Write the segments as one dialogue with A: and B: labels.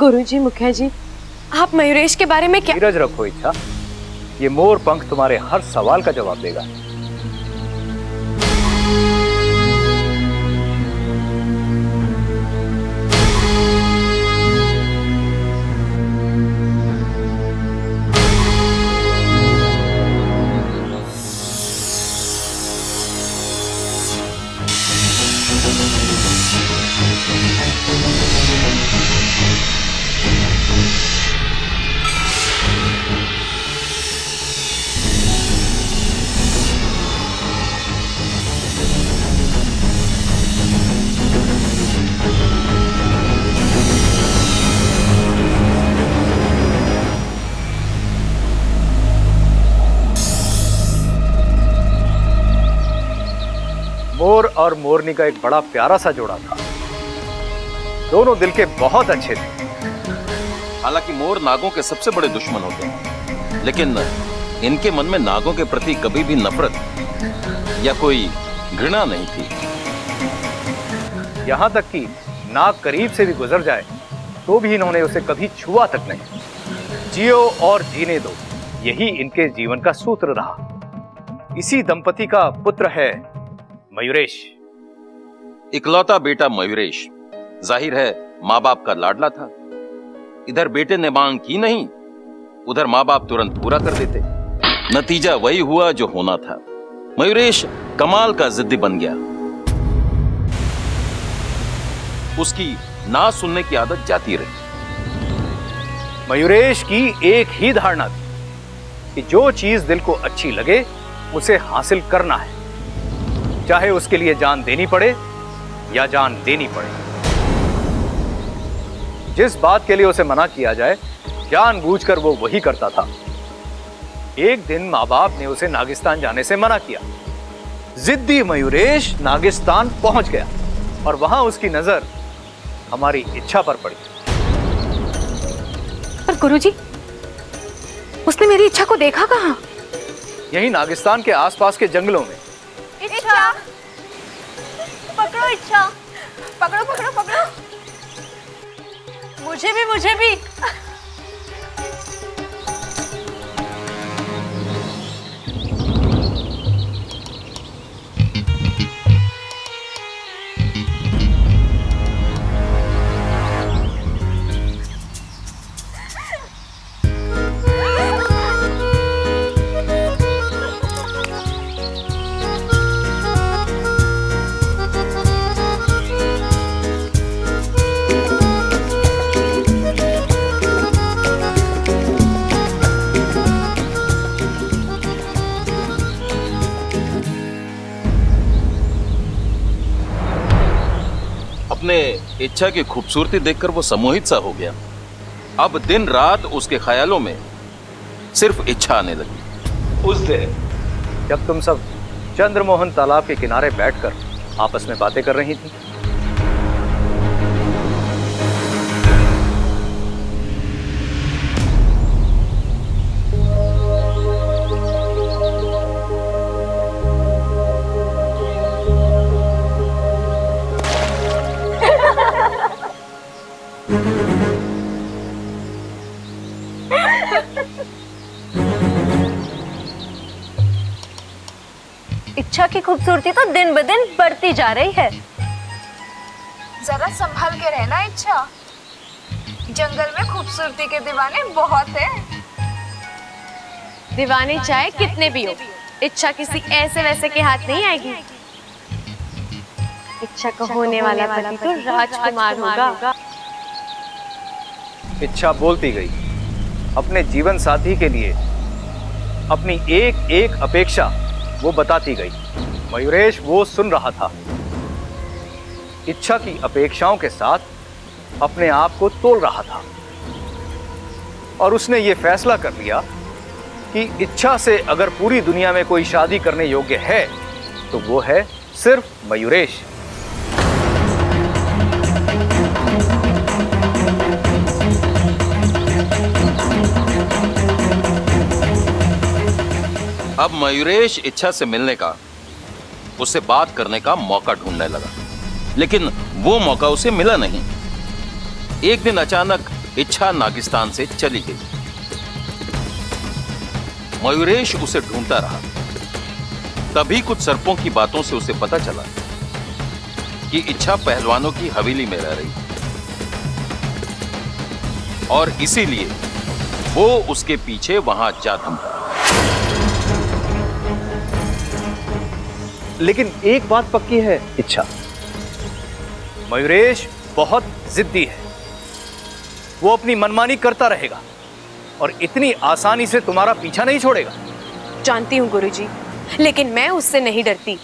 A: गुरुजी, मुखिया जी, आप मयूरेश के बारे में क्या?
B: धीरज रखो इच्छा, ये मोर पंख तुम्हारे हर सवाल का जवाब देगा। मोर और मोरनी का एक बड़ा प्यारा सा जोड़ा था। दोनों दिल के बहुत अच्छे थे।
C: हालांकि मोर नागों के सबसे बड़े दुश्मन होते हैं, लेकिन इनके मन में नागों के प्रति कभी भी नफरत या कोई घृणा नहीं थी।
B: यहां तक कि नाग करीब से भी गुजर जाए तो भी इन्होंने उसे कभी छुआ तक नहीं। जियो और जीने दो, यही इनके जीवन का सूत्र रहा। इसी दंपति का पुत्र है मयूरेश।
C: इकलौता बेटा मयूरेश जाहिर है माँ बाप का लाडला था। इधर बेटे ने मांग की नहीं, उधर माँ बाप तुरंत पूरा कर देते। नतीजा वही हुआ जो होना था। मयूरेश कमाल का जिद्दी बन गया। उसकी ना सुनने की आदत जाती रही।
B: मयूरेश की एक ही धारणा थी कि जो चीज दिल को अच्छी लगे उसे हासिल करना है, चाहे उसके लिए जान देनी पड़े या जान देनी पड़े। जिस बात के लिए उसे मना किया जाए जानबूझकर वो वही करता था। एक दिन माँ बाप ने उसे नागिस्तान जाने से मना किया। जिद्दी मयूरेश नागिस्तान पहुंच गया और वहां उसकी नजर हमारी इच्छा पर पड़ी।
A: पर गुरुजी, उसने मेरी इच्छा को देखा कहाँ?
B: यही नागिस्तान के आसपास के जंगलों में।
D: इच्छा, पकड़ो इच्छा, पकड़ो पकड़ो पकड़ो। मुझे भी, मुझे भी।
C: अपने इच्छा की खूबसूरती देखकर वो सम्मोहित सा हो गया। अब दिन रात उसके ख्यालों में सिर्फ इच्छा आने लगी।
B: उस दिन जब तुम सब चंद्रमोहन तालाब के किनारे बैठकर आपस में बातें कर रही थी,
D: इच्छा की खूबसूरती तो दिन ब दिन बढ़ती जा रही है।
E: जरा संभल के रहना इच्छा, जंगल में खूबसूरती के दीवाने बहुत हैं।
A: दीवाने चाहे कितने भी हो, इच्छा किसी ऐसे वैसे के हाथ नहीं आएगी। इच्छा का होने वाला पति तो राजकुमार होगा।
B: इच्छा बोलती गई। अपने जीवन साथी के लिए अपनी एक एक अपेक्षा वो बताती गई। मयूरेश वो सुन रहा था। इच्छा की अपेक्षाओं के साथ अपने आप को तोल रहा था और उसने ये फैसला कर लिया कि इच्छा से अगर पूरी दुनिया में कोई शादी करने योग्य है तो वो है सिर्फ मयूरेश।
C: अब मयूरेश इच्छा से मिलने का, उससे बात करने का मौका ढूंढने लगा, लेकिन वो मौका उसे मिला नहीं। एक दिन अचानक इच्छा नागिस्तान से चली गई। मयूरेश उसे ढूंढता रहा। तभी कुछ सर्पों की बातों से उसे पता चला कि इच्छा पहलवानों की हवेली में रह रही और इसीलिए वो उसके पीछे वहां जा थमा।
B: लेकिन एक बात पक्की है इच्छा, मयूरेश बहुत जिद्दी है। वो अपनी मनमानी करता रहेगा और इतनी आसानी से तुम्हारा पीछा नहीं छोड़ेगा।
A: जानती हूँ गुरुजी, लेकिन मैं उससे नहीं डरती।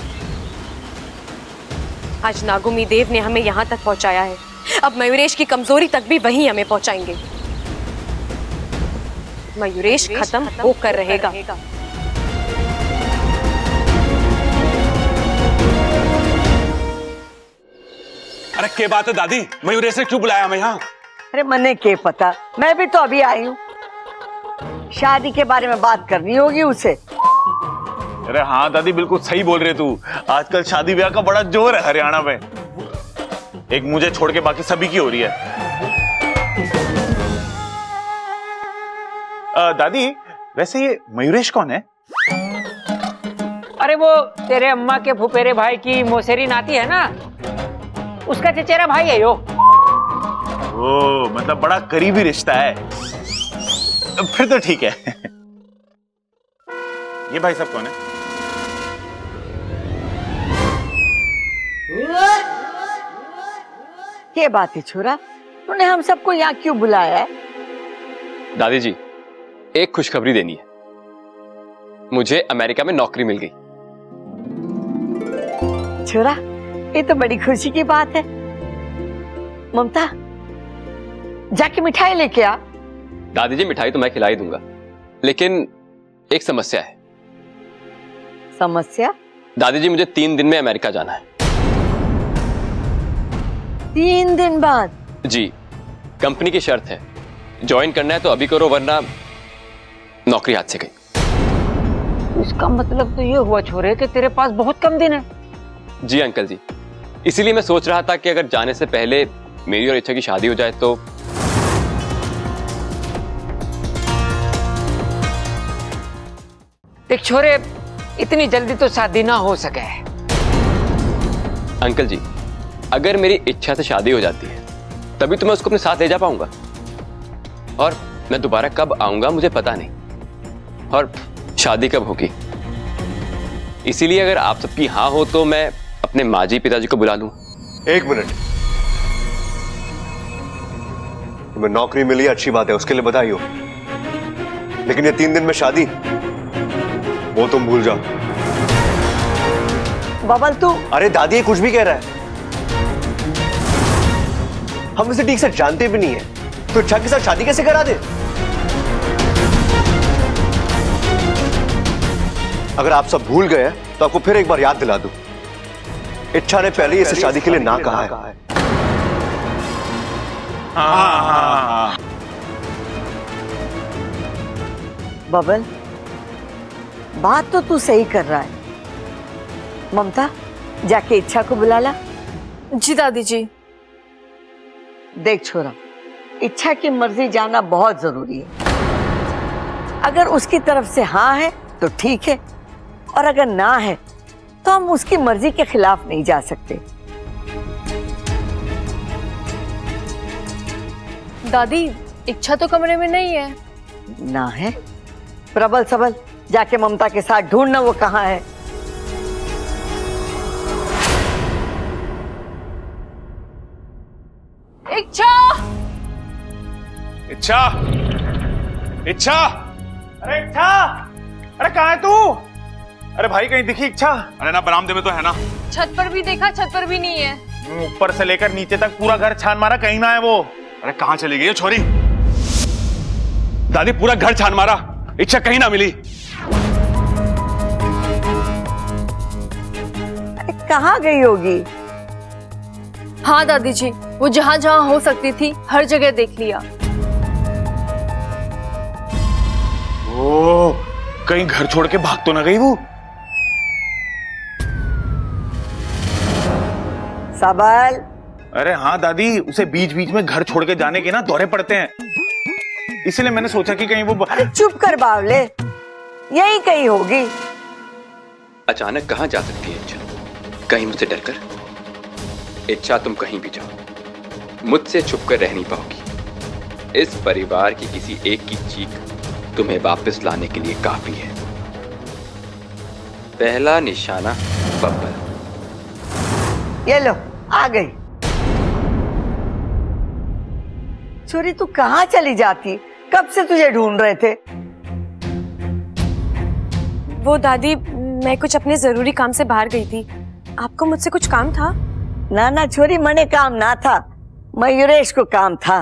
A: आज नागुमी देव ने हमें यहाँ तक पहुँचाया है, अब मयूरेश की कमजोरी तक भी वही हमें पहुँचाएंगे। मयूरेश खत्म होकर रहेगा।
F: अरे क्या बात है दादी, मयूरेश ने क्यों बुलाया हमें यहाँ?
G: अरे मने के पता, मैं भी तो अभी आई हूँ। शादी के बारे में बात करनी होगी उसे।
F: अरे हाँ दादी, बिल्कुल सही बोल रहे तू। आजकल शादी ब्याह का बड़ा जोर है हरियाणा में। एक मुझे छोड़ के बाकी सभी की हो रही है। दादी, वैसे ये मयूरेश कौन है?
H: अरे वो तेरे अम्मा के फुफेरे भाई की मौसेरी नाती है ना, उसका चचेरा भाई है यो।
F: ओ, मतलब बड़ा करीबी रिश्ता है। फिर तो ठीक है। ये भाई साहब कौन है?
G: ये बात है छोरा, तूने हम सबको यहाँ क्यों बुलाया है?
I: दादी जी, एक खुशखबरी देनी है। मुझे अमेरिका में नौकरी मिल गई।
G: छोरा, ये तो बड़ी खुशी की बात है। ममता, जाके मिठाई लेके आ।
I: दादी जी, मिठाई तो मैं खिला ही दूंगा, लेकिन एक समस्या है।
G: समस्या?
I: दादी जी, मुझे 3 दिन में अमेरिका जाना है।
G: 3 दिन बाद?
I: जी, कंपनी की शर्त है, ज्वाइन करना है तो अभी करो, वरना नौकरी हाथ से गई।
H: उसका मतलब तो ये हुआ छोरे कि तेरे पास बहुत कम दिन है।
I: जी अंकल जी, इसीलिए मैं सोच रहा था कि अगर जाने से पहले मेरी और इच्छा की शादी हो जाए तो।
H: देख छोरे, इतनी जल्दी तो शादी ना हो सके।
I: अंकल जी, अगर मेरी इच्छा से शादी हो जाती है तभी तो मैं उसको अपने साथ ले जा पाऊंगा, और मैं दोबारा कब आऊंगा मुझे पता नहीं, और शादी कब होगी। इसीलिए अगर आप सबकी हाँ हो तो मैं अपने माजी पिताजी को बुला लूं।
J: 1 मिनट, तुम्हें नौकरी मिली, अच्छी बात है, उसके लिए बधाई हो। लेकिन ये 3 दिन में शादी, वो तुम भूल जाओ।
G: बबल तू।
J: अरे दादी, ये कुछ भी कह रहा है। हम इसे ठीक से जानते भी नहीं है, तो इच्छा के साथ शादी कैसे करा दे? अगर आप सब भूल गए तो आपको फिर एक बार याद दिला दूं, इच्छा ने पहले ही इसे शादी के लिए ना कहा है।
G: बबल, बात तो तू सही कर रहा है। ममता, जाके इच्छा को बुला ला।
A: जी दादी जी।
G: देख छोरा, इच्छा की मर्जी जानना बहुत जरूरी है। अगर उसकी तरफ से हाँ है तो ठीक है, और अगर ना है तो हम उसकी मर्जी के खिलाफ नहीं जा सकते।
A: दादी, इच्छा तो कमरे में नहीं है।
G: ना है? प्रबल सबल, जाके ममता के साथ ढूंढना वो कहाँ है।
A: इच्छा!
F: इच्छा! इच्छा! अरे इच्छा! अरे कहाँ है तू? अरे भाई, कहीं दिखी इच्छा? अरे ना, बरामदे में तो है ना।
A: छत पर भी देखा, छत पर भी नहीं है।
F: ऊपर से लेकर नीचे तक पूरा घर छान मारा, कहीं ना है वो। अरे कहाँ चली गई ये छोरी? दादी, पूरा घर छान मारा, इच्छा कहीं ना मिली।
G: कहाँ गई होगी?
A: हाँ दादी जी, वो जहाँ जहाँ हो सकती थी हर जगह देख लिया।
F: ओ, कहीं घर छोड़ के भाग तो ना गई वो?
G: सबल।
F: अरे हाँ दादी, उसे बीच बीच में घर छोड़ के जाने के ना दौरे पड़ते हैं, इसलिए मैंने सोचा कि कहीं वो
G: चुप कर बावले, यही कहीं होगी।
I: अचानक कहां जा सकती है इच्छा? कहीं मुझसे डरकर? इच्छा तुम कहीं भी जाओ, मुझसे छुपकर रह नहीं पाओगी। इस परिवार की किसी एक की चीख तुम्हें वापस लाने के लिए काफी है। पहला निशाना बब्बर।
G: ये लो, आ गई। छोरी तू कहाँ चली जाती? कब से तुझे ढूंढ रहे थे।
A: वो दादी, मैं कुछ अपने जरूरी काम से बाहर गई थी। आपको मुझसे कुछ काम था?
G: ना ना छोरी, मने काम ना था, मयूरेश को काम था।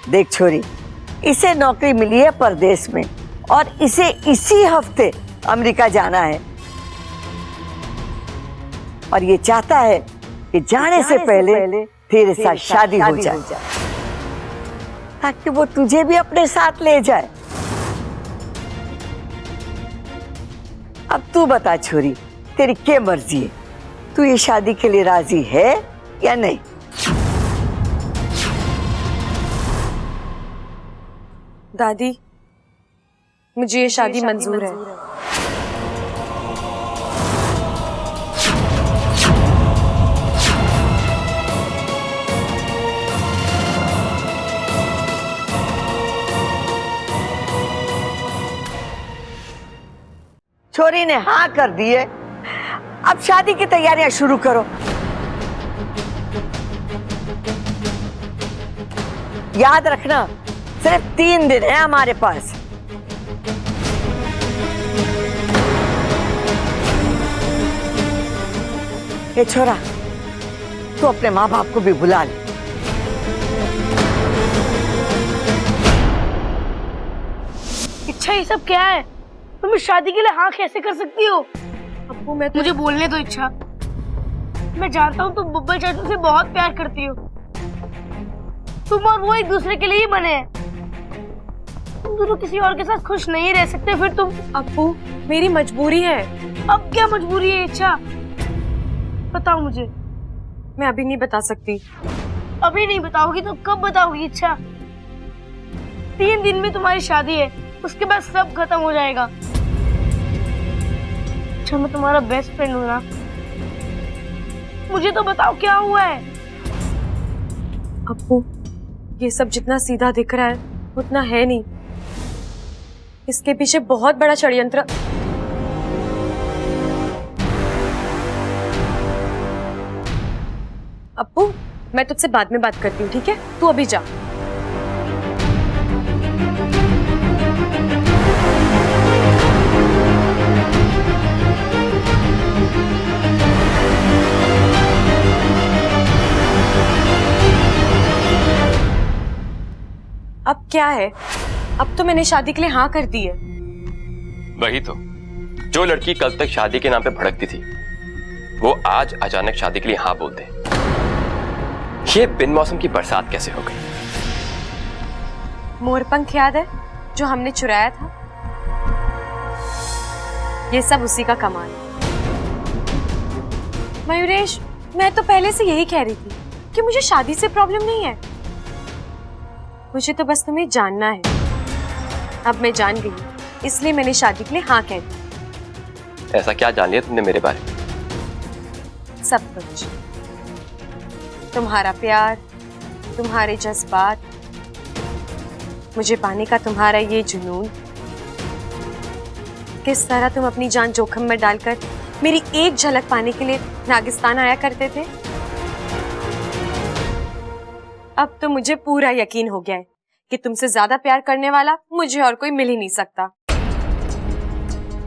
G: देख छोरी, इसे नौकरी मिली है परदेश में और इसे इसी हफ्ते अमेरिका जाना है और ये चाहता है कि जाने से पहले तेरे साथ शादी हो जाए ताकि वो तुझे भी अपने साथ ले जाए। अब तू बता छोरी, तेरी क्या मर्जी है? तू ये शादी के लिए राजी है या नहीं?
A: दादी, मुझे ये शादी मंजूर है।
G: छोरी ने हाँ कर दी है, अब शादी की तैयारियां शुरू करो। याद रखना, सिर्फ 3 दिन है हमारे पास। ये छोरा, तू अपने माँ बाप को भी बुला ले।
K: इच्छा, ये सब क्या है? तुम इस शादी के लिए हाँ कैसे कर सकती हो?
A: अब्बू, मैं
K: मुझे बोलने दो इच्छा। मैं जानता हूँ तुम बब्बर चाचू से बहुत प्यार करती हो। तुम और वो एक दूसरे के लिए ही बने हैं। तुम दोनों किसी और के साथ खुश नहीं रह सकते, फिर तुम।
A: अब्बू, मेरी मजबूरी है।
K: अब क्या मजबूरी है इच्छा? बताओ मुझे।
A: मैं अभी नहीं बता सकती।
K: अभी नहीं बताओगी तो कब बताओगी इच्छा? 3 दिन में तुम्हारी शादी है, उसके बाद सब खत्म हो जाएगा। अच्छा, मैं तुम्हारा बेस्ट फ्रेंड हूँ ना? मुझे तो बताओ क्या हुआ है?
A: अब्बू, ये सब जितना सीधा दिख रहा है उतना है नहीं। इसके पीछे बहुत बड़ा षड्यंत्र। अब्बू, मैं तुझसे बाद में बात करती हूँ, ठीक है? तू अभी जा। अब क्या है? अब तो मैंने शादी के लिए हाँ कर दी है।
I: वही तो, जो लड़की कल तक शादी के नाम पे भड़कती थी वो आज अचानक शादी के लिए हाँ बोल दे। ये बिन मौसम की बरसात कैसे हो गई?
A: मोरपंख याद है जो हमने चुराया था? ये सब उसी का कमाल है। मयूरेश, मैं तो पहले से यही कह रही थी कि मुझे शादी से प्रॉब्लम नहीं है। मुझे तो बस तुम्हें जानना है। अब मैं जान गई, इसलिए मैंने शादी के लिए हाँ कह दी।
I: ऐसा क्या जान लिया तुमने मेरे बारे में?
A: सब कुछ। तुम्हारा प्यार, तुम्हारे जज्बात, मुझे पाने का तुम्हारा ये जुनून, किस तरह तुम अपनी जान जोखिम में डालकर मेरी एक झलक पाने के लिए नागिस्तान आया करते थे। अब तो मुझे पूरा यकीन हो गया है कि तुमसे ज्यादा प्यार करने वाला मुझे और कोई मिल ही नहीं सकता।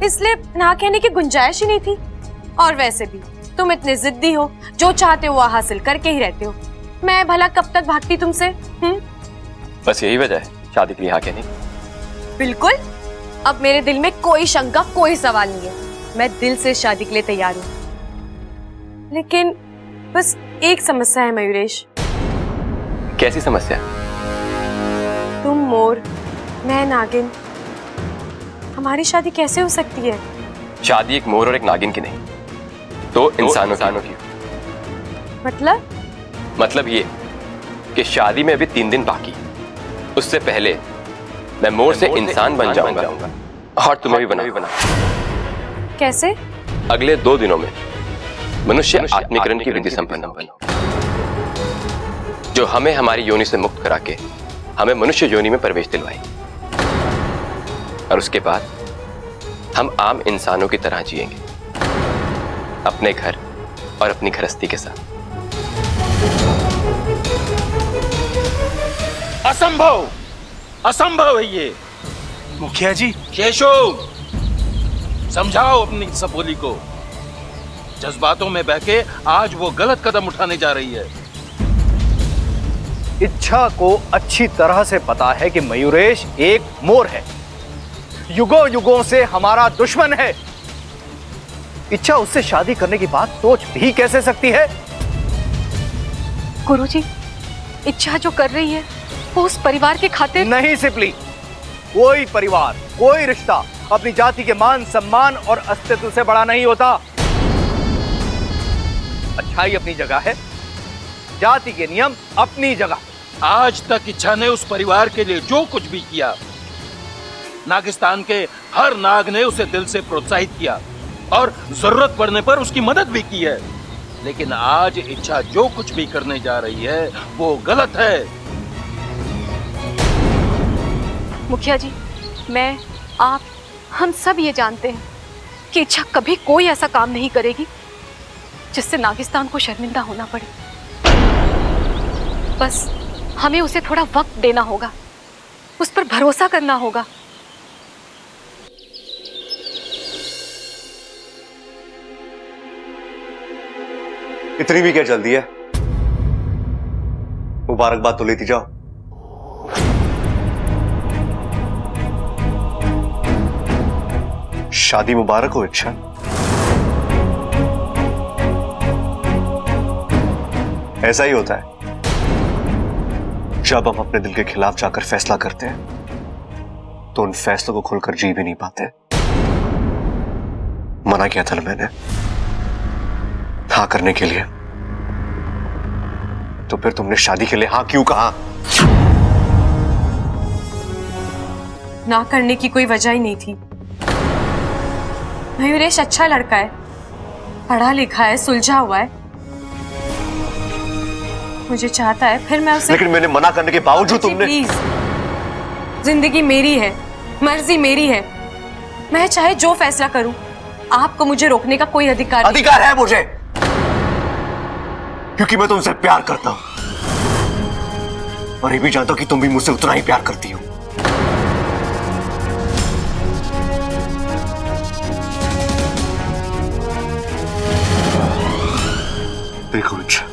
A: इसलिए ना कहने की गुंजाइश ही नहीं थी। और वैसे भी तुम इतने जिद्दी हो, जो चाहते हो वो हासिल करके ही रहते हो। मैं भला कब तक भागती तुमसे?
I: बस यही वजह है शादी के लिए हाँ कहने की?
A: बिल्कुल। अब मेरे दिल में कोई शंका, कोई सवाल नहीं है। मैं दिल से शादी के लिए तैयार हूँ। लेकिन बस एक समस्या है मयूरेश।
I: कैसी समस्या?
A: तुम मोर, मैं नागिन, हमारी शादी कैसे हो सकती है?
I: शादी एक मोर और एक नागिन की नहीं, तो इंसानों की। मतलब ये कि शादी में अभी 3 दिन बाकी, उससे पहले मैं मोर से इंसान बन जाऊंगा और तुम्हें भी बना।
A: कैसे?
I: अगले 2 दिनों में मनुष्य आत्मीकरण की विधि संपन्न होगी, जो हमें हमारी योनि से मुक्त करा के हमें मनुष्य योनि में प्रवेश दिलवाई। और उसके बाद हम आम इंसानों की तरह जिएंगे, अपने घर और अपनी गृहस्थी के साथ।
C: असंभव, असंभव है ये।
F: मुखिया जी,
C: केशव, समझाओ अपनी सपोली को। जज्बातों में बहके आज वो गलत कदम उठाने जा रही है।
B: इच्छा को अच्छी तरह से पता है कि मयूरेश एक मोर है, युगों युगों से हमारा दुश्मन है। इच्छा उससे शादी करने की बात सोच भी कैसे सकती है?
A: गुरुजी, इच्छा जो कर रही है वो उस परिवार के खातिर
B: नहीं सिपली। कोई परिवार, कोई रिश्ता अपनी जाति के मान सम्मान और अस्तित्व से बड़ा नहीं होता। अच्छाई अपनी जगह है, जाति के नियम अपनी जगह।
C: आज तक इच्छा ने उस परिवार के लिए जो कुछ भी किया, नागिस्तान के हर नाग ने उसे दिल से प्रोत्साहित किया और जरूरत पड़ने पर उसकी मदद भी की है। लेकिन आज इच्छा जो कुछ भी करने जा रही है वो गलत है।
A: मुखिया जी, मैं, आप, हम सब ये जानते हैं कि इच्छा कभी कोई ऐसा काम नहीं करेगी जिससे नागिस्तान को शर्मिंदा होना पड़े। बस हमें उसे थोड़ा वक्त देना होगा, उस पर भरोसा करना होगा।
J: इतनी भी क्या जल्दी है? मुबारकबाद तो लेती जाओ। शादी मुबारक हो इच्छा। ऐसा ही होता है जब हम अपने दिल के खिलाफ जाकर फैसला करते हैं तो उन फैसलों को खुलकर जी भी नहीं पाते। मना किया था ना मैंने हाँ करने के लिए, तो फिर तुमने शादी के लिए हाँ क्यों कहा?
A: ना करने की कोई वजह ही नहीं थी। मयूरेश अच्छा लड़का है, पढ़ा लिखा है, सुलझा हुआ है, मुझे चाहता है, फिर मैं उसे।
J: लेकिन मैंने मना करने के बावजूद तुमने।
A: प्लीज, जिंदगी मेरी है, मर्जी मेरी है, मैं चाहे जो फैसला करूं, आपको मुझे रोकने का कोई अधिकार
J: है मुझे, क्योंकि मैं तुमसे प्यार करता हूं और ये भी जानता हूं कि तुम भी मुझसे उतना ही प्यार करती हो। देखो इच्छा,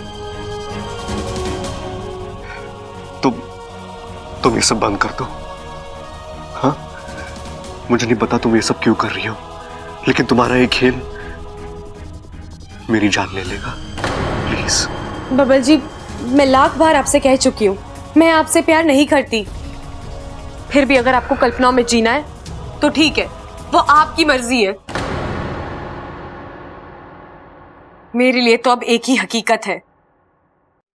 J: तुम ये सब बंद कर दो। हाँ, मुझे नहीं पता तुम ये सब क्यों कर रही हो, लेकिन तुम्हारा ये खेल मेरी जान ले लेगा। प्लीज।
A: बबल जी, मैं लाख बार आपसे कह चुकी हूँ, मैं आपसे प्यार नहीं करती। फिर भी अगर आपको कल्पनाओं में जीना है तो ठीक है, वो आपकी मर्जी है। मेरे लिए तो अब एक ही हकीकत है,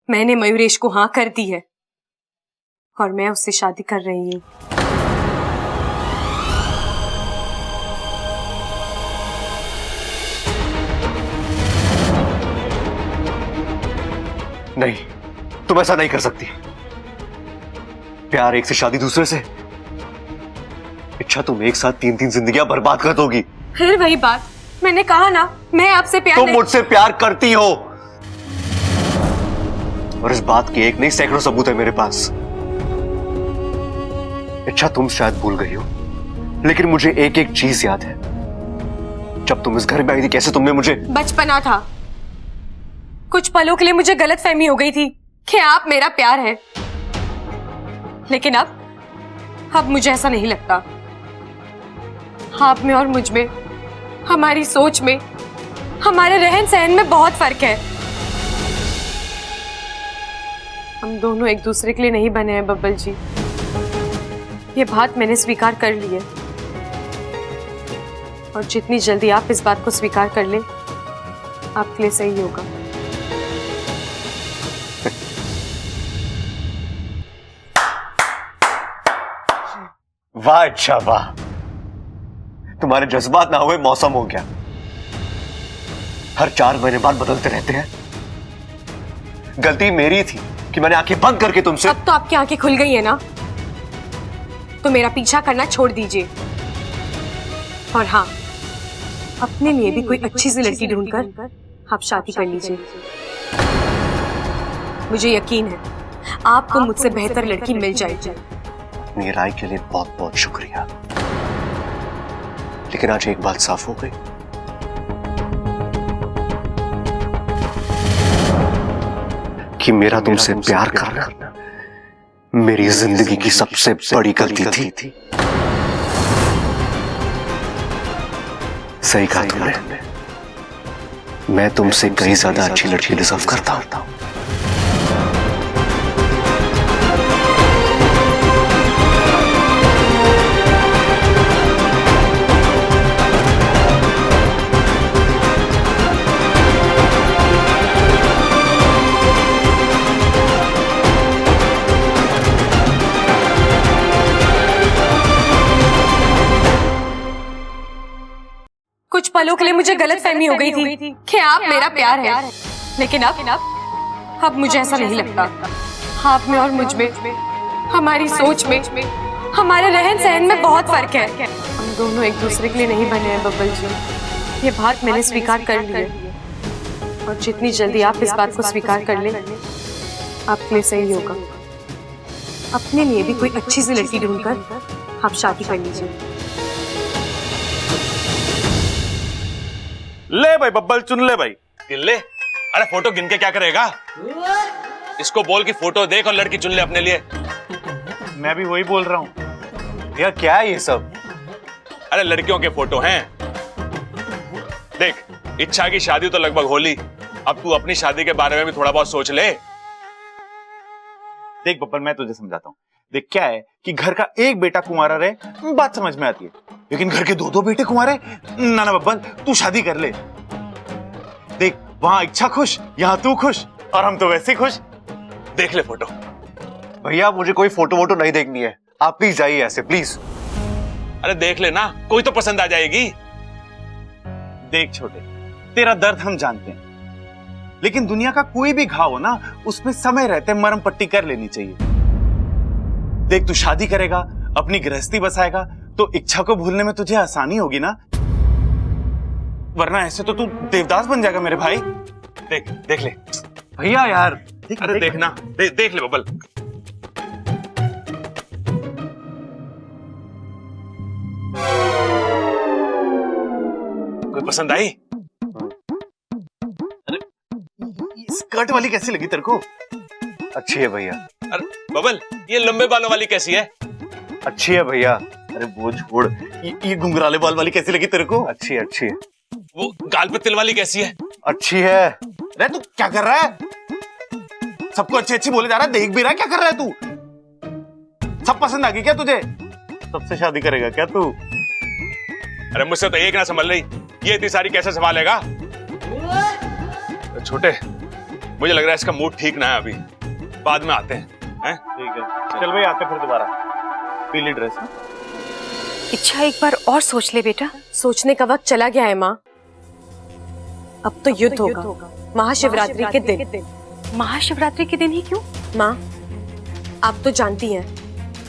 A: मैंने मयूरेश को हाँ कर दी है और मैं उससे शादी कर रही हूँ।
J: नहीं, तुम ऐसा नहीं कर सकती। प्यार एक से, शादी दूसरे से। इच्छा, तुम एक साथ 3-3 जिंदगियां बर्बाद कर दोगी।
A: फिर वही बात, मैंने कहा ना, मैं आपसे प्यार
J: तुम मुझसे प्यार करती हो और इस बात के एक नहीं सैकड़ों सबूत है मेरे पास। इच्छा, तुम शायद भूल गई हो, लेकिन मुझे एक एक चीज याद है। जब तुम इस घर में आई थी, कैसे तुमने मुझे।
A: बचपना था, कुछ पलों के लिए मुझे गलतफहमी हो गई थी कि आप मेरा प्यार है, लेकिन अब मुझे ऐसा नहीं लगता। आप में और मुझ में, हमारी सोच में, हमारे रहन सहन में बहुत फर्क है। हम दोनों एक दूसरे के लिए नहीं बने हैं बब्बल जी, ये बात मैंने स्वीकार कर ली है और जितनी जल्दी आप इस बात को स्वीकार कर लें आपके लिए सही होगा।
J: वाह अच्छा वाह, तुम्हारे जज्बात ना हुए मौसम हो गया। हर 4 महीने बाद बदलते रहते हैं। गलती मेरी थी कि मैंने आंखें बंद करके तुमसे।
A: अब तो आपकी आंखें खुल गई है ना, तो मेरा पीछा करना छोड़ दीजिए। और हाँ, अपने लिए भी कोई अच्छी सी लड़की ढूंढकर आप शादी कर लीजिए। मुझे यकीन है आपको मुझसे बेहतर लड़की मिल जाएगी।
J: अपनी राय के लिए बहुत बहुत शुक्रिया, लेकिन आज एक बात साफ हो गई। कि मेरा तुमसे प्यार करना मेरी जिंदगी की सबसे बड़ी गलती थी। सही कहा तुमने, मैं तुमसे कहीं ज्यादा अच्छी लड़की डिजर्व करता हूं।
A: कुछ पलों के लिए मुझे गलतफहमी हो गई थी कि आप मेरा प्यार है, लेकिन अब मुझे ऐसा नहीं लगता। आप में और मुझ में, हमारी सोच में, हमारे रहन सहन में बहुत फर्क है। हम दोनों एक दूसरे के लिए नहीं बने हैं बब्बल जी, ये बात मैंने स्वीकार कर ली है। और जितनी जल्दी आप इस बात को स्वीकार कर ले, आपके लिए सही होगा। अपने लिए भी कोई अच्छी सी लड़की ढूंढकर आप शादी कर लीजिए।
F: ले भाई बब्बल, चुन ले भाई। गिन ले। अरे फोटो गिन के क्या करेगा? इसको बोल कि फोटो देख और लड़की चुन ले अपने लिए।
B: मैं भी वही बोल रहा हूँ। यार क्या है ये सब?
F: अरे लड़कियों के फोटो हैं। देख, इच्छा की शादी तो लगभग होली, अब तू अपनी शादी के बारे में भी थोड़ा बहुत सोच ले।
B: देख बब्बल, मैं तुझे समझाता हूँ। देख क्या है कि घर का एक बेटा कुंवारा रहे, बात समझ में आती है, लेकिन घर के 2-2 बेटे कुंवारे, ना बब्बल तू शादी कर ले। देख वहां इच्छा खुश, यहाँ तू खुश, और हम तो वैसे ही खुश।
F: देख ले फोटो।
J: भैया मुझे कोई फोटो वोटो नहीं देखनी है, आप प्लीज जाइए ऐसे, प्लीज।
F: अरे देख ले ना, कोई तो पसंद आ जाएगी।
B: देख छोटे, तेरा दर्द हम जानते हैं, लेकिन दुनिया का कोई भी घाव हो ना, उसमें समय रहते मरहम पट्टी कर लेनी चाहिए। देख तू शादी करेगा, अपनी गृहस्थी बसाएगा, तो इच्छा को भूलने में तुझे आसानी होगी ना, वरना ऐसे तो तू देवदास बन जाएगा मेरे भाई।
F: देख ले
B: भैया यार।
F: अरे देखना, देख ले बब्बल। कोई पसंद आई?
B: अरे स्कर्ट वाली कैसी लगी तेरे को?
J: अच्छी है भैया।
F: अरे बब्बल, ये लंबे बालों वाली कैसी है?
J: अच्छी है भैया।
B: अरे वो छोड़, ये घुंघराले बाल वाली कैसी लगी तेरे को?
J: अच्छी है।
F: वो गाल पे तिल वाली कैसी है?
J: अच्छी है।
B: अरे तू क्या कर रहा है? सबको अच्छी अच्छी बोले जा रहा है, देख भी रहा है, क्या कर रहा है तू? सब पसंद आ गई क्या तुझे? सबसे शादी करेगा क्या तू?
F: अरे मुझसे तो एक ना संभल रही, ये इतनी सारी कैसे संभालेगा? छोटे, मुझे लग रहा है इसका मूड ठीक ना है अभी, बाद में आते हैं।
B: ठीक है, चल भाई आते फिर दोबारा। पीली ड्रेस।
A: इच्छा एक बार और सोच ले बेटा। सोचने का वक्त चला गया है माँ, अब तो युद्ध होगा महाशिवरात्रि के दिन।
D: महाशिवरात्रि के दिन ही क्यों?
A: माँ आप तो जानती हैं,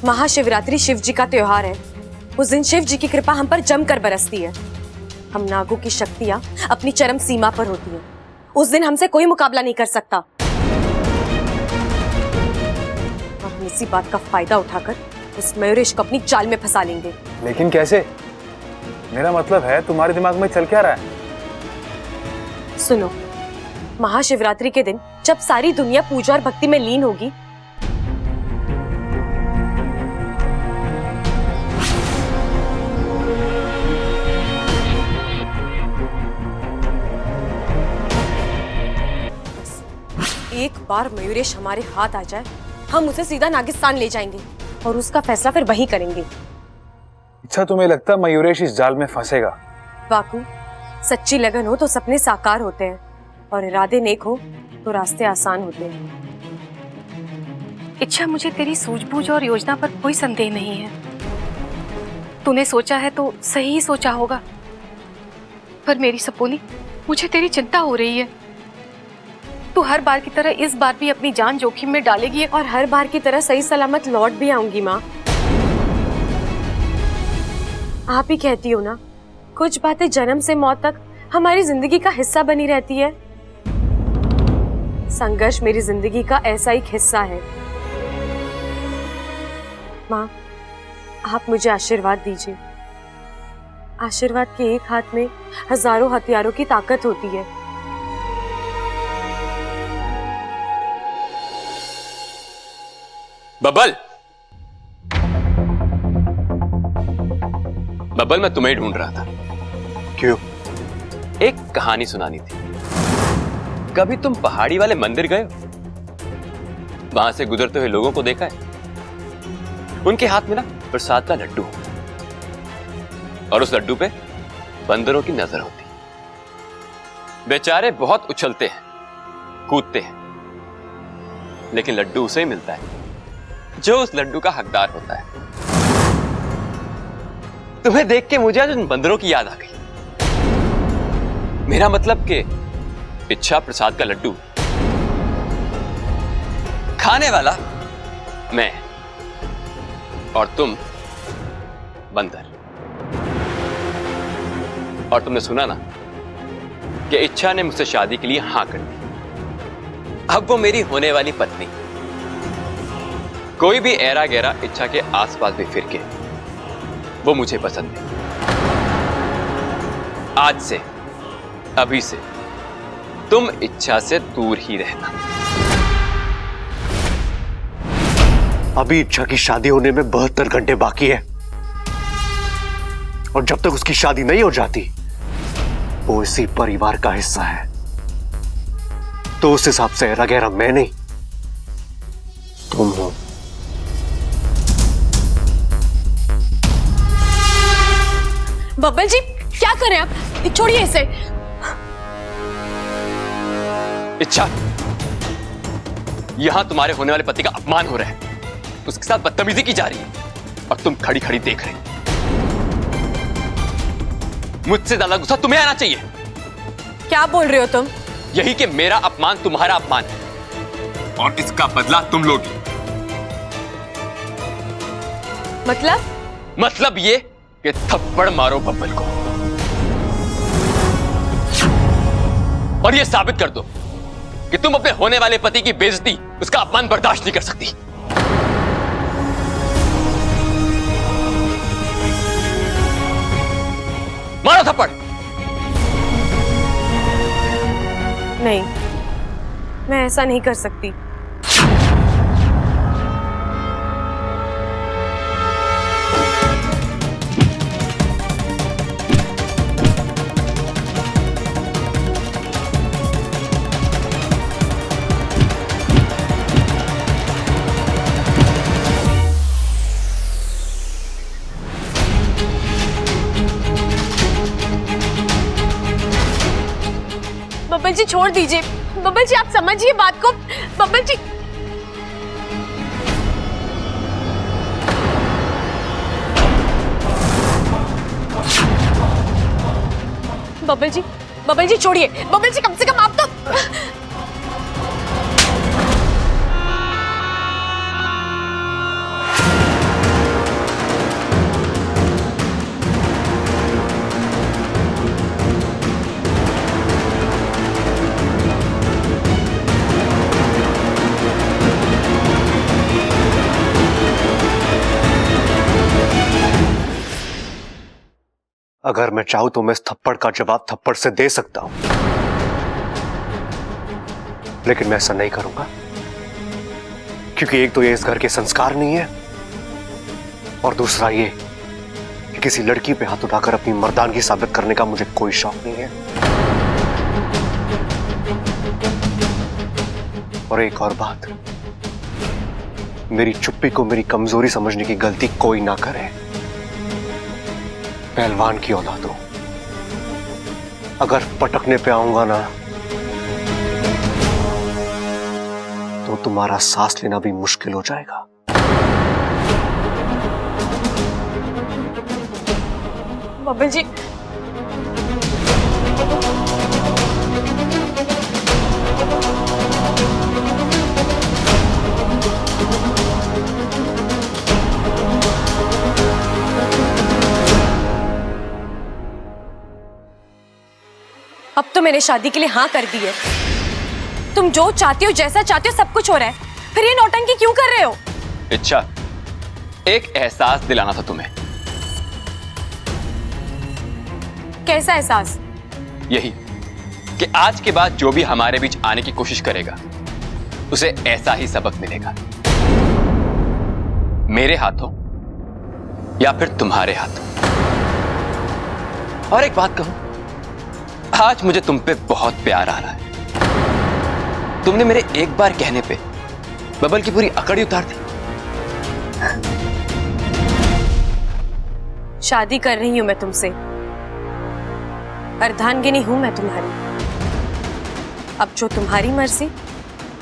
A: महाशिवरात्रि शिव जी का त्योहार है। उस दिन शिव जी की कृपा हम पर जमकर बरसती है। हम नागों की शक्तियां अपनी चरम सीमा पर होती हैं। उस दिन हमसे कोई मुकाबला नहीं कर सकता। हम इसी बात का फायदा उठाकर उस मयूरेश को अपनी चाल में फंसा लेंगे।
L: लेकिन कैसे? मेरा मतलब है तुम्हारे दिमाग में चल क्या रहा है?
A: सुनो, महाशिवरात्रि के दिन जब सारी दुनिया पूजा और भक्ति में लीन होगी, एक बार मयूरेश हमारे हाथ आ जाए, हम उसे सीधा नागिस्तान ले जाएंगे और उसका फैसला फिर वहीं करेंगे।
L: अच्छा, तुम्हें लगता मयूरेश इस जाल में फंसेगा?
A: वाकू, सच्ची लगन हो तो सपने साकार होते हैं। और इरादे नेक हो तो रास्ते आसान होते हैं।
M: इच्छा, मुझे तेरी सूझबूझ और योजना पर कोई संदेह नहीं है। तूने सोचा है तो सही ही सोचा होगा। पर मेरी सपोली, मुझे तेरी चिंता हो रही है। तू हर बार की तरह इस बार भी अपनी जान जोखिम में डालेगी
A: और हर बार की तरह सही सलामत लौट भी आऊंगी माँ। आप ही कहती हो ना, कुछ बातें जन्म से मौत तक हमारी जिंदगी का हिस्सा बनी रहती है। संघर्ष मेरी जिंदगी का ऐसा एक हिस्सा है। माँ, आप मुझे आशीर्वाद दीजिए। आशीर्वाद के एक हाथ में हजारों हथियारों की ताकत होती है।
I: बब्बल, बब्बल, मैं तुम्हें ढूंढ रहा था।
J: क्यों?
I: एक कहानी सुनानी थी। कभी तुम पहाड़ी वाले मंदिर गए हो? वहां से गुजरते हुए लोगों को देखा है? उनके हाथ में ना प्रसाद का लड्डू, और उस लड्डू पे बंदरों की नजर होती। बेचारे बहुत उछलते हैं, कूदते हैं, लेकिन लड्डू उसे ही मिलता है जो उस लड्डू का हकदार होता है। तुम्हें देख के मुझे आज उन बंदरों की याद आ गई। मेरा मतलब कि इच्छा प्रसाद का लड्डू खाने वाला मैं, और तुम बंदर। और तुमने सुना ना कि इच्छा ने मुझसे शादी के लिए हां कर दी। अब वो मेरी होने वाली पत्नी। कोई भी ऐरा गैरा इच्छा के आसपास भी फिर के वो मुझे पसंद है। आज से, अभी से तुम इच्छा से दूर ही रहना।
J: अभी इच्छा की शादी होने में 72 घंटे बाकी है, और जब तक उसकी शादी नहीं हो जाती वो इसी परिवार का हिस्सा है। तो उस हिसाब से रगैरा मैं नहीं, तुम हो।
A: बब्बल जी, क्या करें आप? छोड़िए इसे।
I: इच्छा, यहां तुम्हारे होने वाले पति का अपमान हो रहा है, उसके साथ बदतमीजी की जा रही है, और तुम खड़ी खड़ी देख रही। मुझसे ज्यादा गुस्सा तुम्हें आना चाहिए।
A: क्या बोल रहे हो तुम?
I: यही कि मेरा अपमान तुम्हारा अपमान है, और इसका बदला तुम लोगी। मतलब ये कि थप्पड़ मारो बब्बल को, और ये साबित कर दो कि तुम अपने होने वाले पति की बेइज्जती, उसका अपमान बर्दाश्त नहीं कर सकती। मारो थप्पड़।
A: नहीं, मैं ऐसा नहीं कर सकती। बब्बल जी, छोड़ दीजिए। बब्बल जी, आप समझिए बात को। बब्बल जी, बब्बल जी छोड़िए। बब्बल जी, कम से कम आप तो।
J: अगर मैं चाहूं तो मैं इस थप्पड़ का जवाब थप्पड़ से दे सकता हूं, लेकिन मैं ऐसा नहीं करूंगा, क्योंकि एक तो ये इस घर के संस्कार नहीं है, और दूसरा ये कि किसी लड़की पे हाथ उठाकर अपनी मर्दानगी साबित करने का मुझे कोई शौक नहीं है। और एक और बात, मेरी चुप्पी को मेरी कमजोरी समझने की गलती कोई ना करे। पहलवान की औलाद हो, अगर पटकने पे आऊंगा ना तो तुम्हारा सांस लेना भी मुश्किल हो जाएगा।
A: बब्बल जी, अब तो मैंने शादी के लिए हाँ कर दी है। तुम जो चाहती हो, जैसा चाहती हो, सब कुछ हो रहा है, फिर ये नौटंकी क्यों कर रहे हो?
I: इच्छा, एक एहसास दिलाना था तुम्हें।
A: कैसा एहसास?
I: यही कि आज के बाद जो भी हमारे बीच आने की कोशिश करेगा उसे ऐसा ही सबक मिलेगा, मेरे हाथों या फिर तुम्हारे हाथों। और एक बात कहूं, आज मुझे तुम पे बहुत प्यार आ रहा है। तुमने मेरे एक बार कहने पे बबल की पूरी अकड़ ही उतार दी।
A: शादी कर रही हूं मैं तुमसे, अर्धांगिनी हूं मैं तुम्हारी। अब जो तुम्हारी मर्जी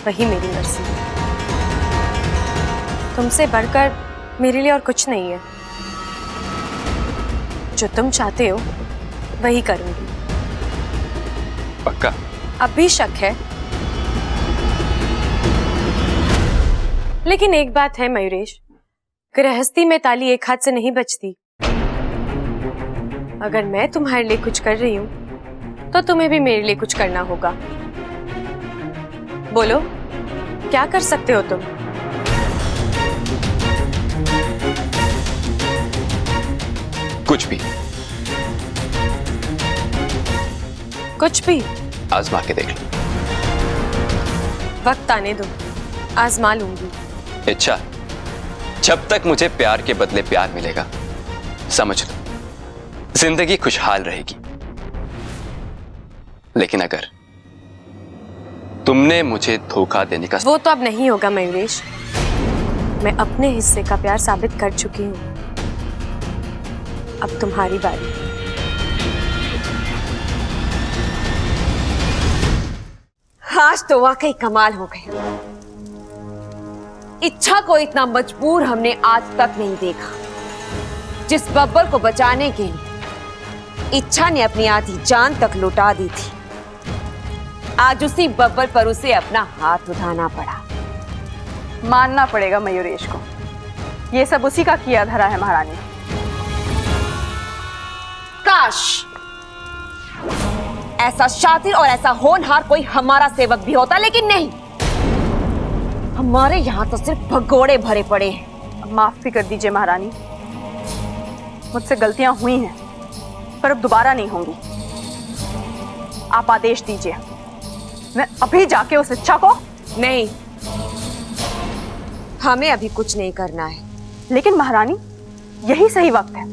A: वही मेरी मर्जी। तुमसे बढ़कर मेरे लिए और कुछ नहीं है। जो तुम चाहते हो वही करूंगी।
I: पक्का?
A: अब भी शक है, लेकिन एक बात है मयूरेश, गृहस्थी में ताली एक हाथ से नहीं बजती। अगर मैं तुम्हारे लिए कुछ कर रही हूं तो तुम्हें भी मेरे लिए कुछ करना होगा। बोलो, क्या कर सकते हो तुम?
I: कुछ भी।
A: कुछ भी?
I: आजमा के देख लो।
A: वक्त आने दो, आजमा लूंगी।
I: इच्छा, जब तक मुझे प्यार के बदले प्यार मिलेगा, समझ लो जिंदगी खुशहाल रहेगी। लेकिन अगर तुमने मुझे धोखा देने का...
A: वो तो अब नहीं होगा मयूरेश। मैं अपने हिस्से का प्यार साबित कर चुकी हूं। अब तुम्हारी बारी।
N: आज तो वाकई कमाल हो गया। इच्छा को इतना मजबूर हमने आज तक नहीं देखा। जिस बब्बर को बचाने के लिए इच्छा ने अपनी आधी जान तक लुटा दी थी, आज उसी बब्बर पर उसे अपना हाथ उठाना पड़ा।
O: मानना पड़ेगा मयूरेश को, ये सब उसी का किया धरा है महारानी।
N: काश ऐसा शातिर और ऐसा होनहार कोई हमारा सेवक भी होता, लेकिन नहीं। हमारे यहाँ तो सिर्फ भगोड़े भरे पड़े हैं।
O: माफ भी कर दीजिए महारानी, मुझसे गलतियां हुई हैं, पर अब दोबारा नहीं होंगी। आप आदेश दीजिए, मैं अभी जाके उस इच्छा को...
N: नहीं, हमें अभी कुछ नहीं करना है।
O: लेकिन महारानी, यही सही वक्त है।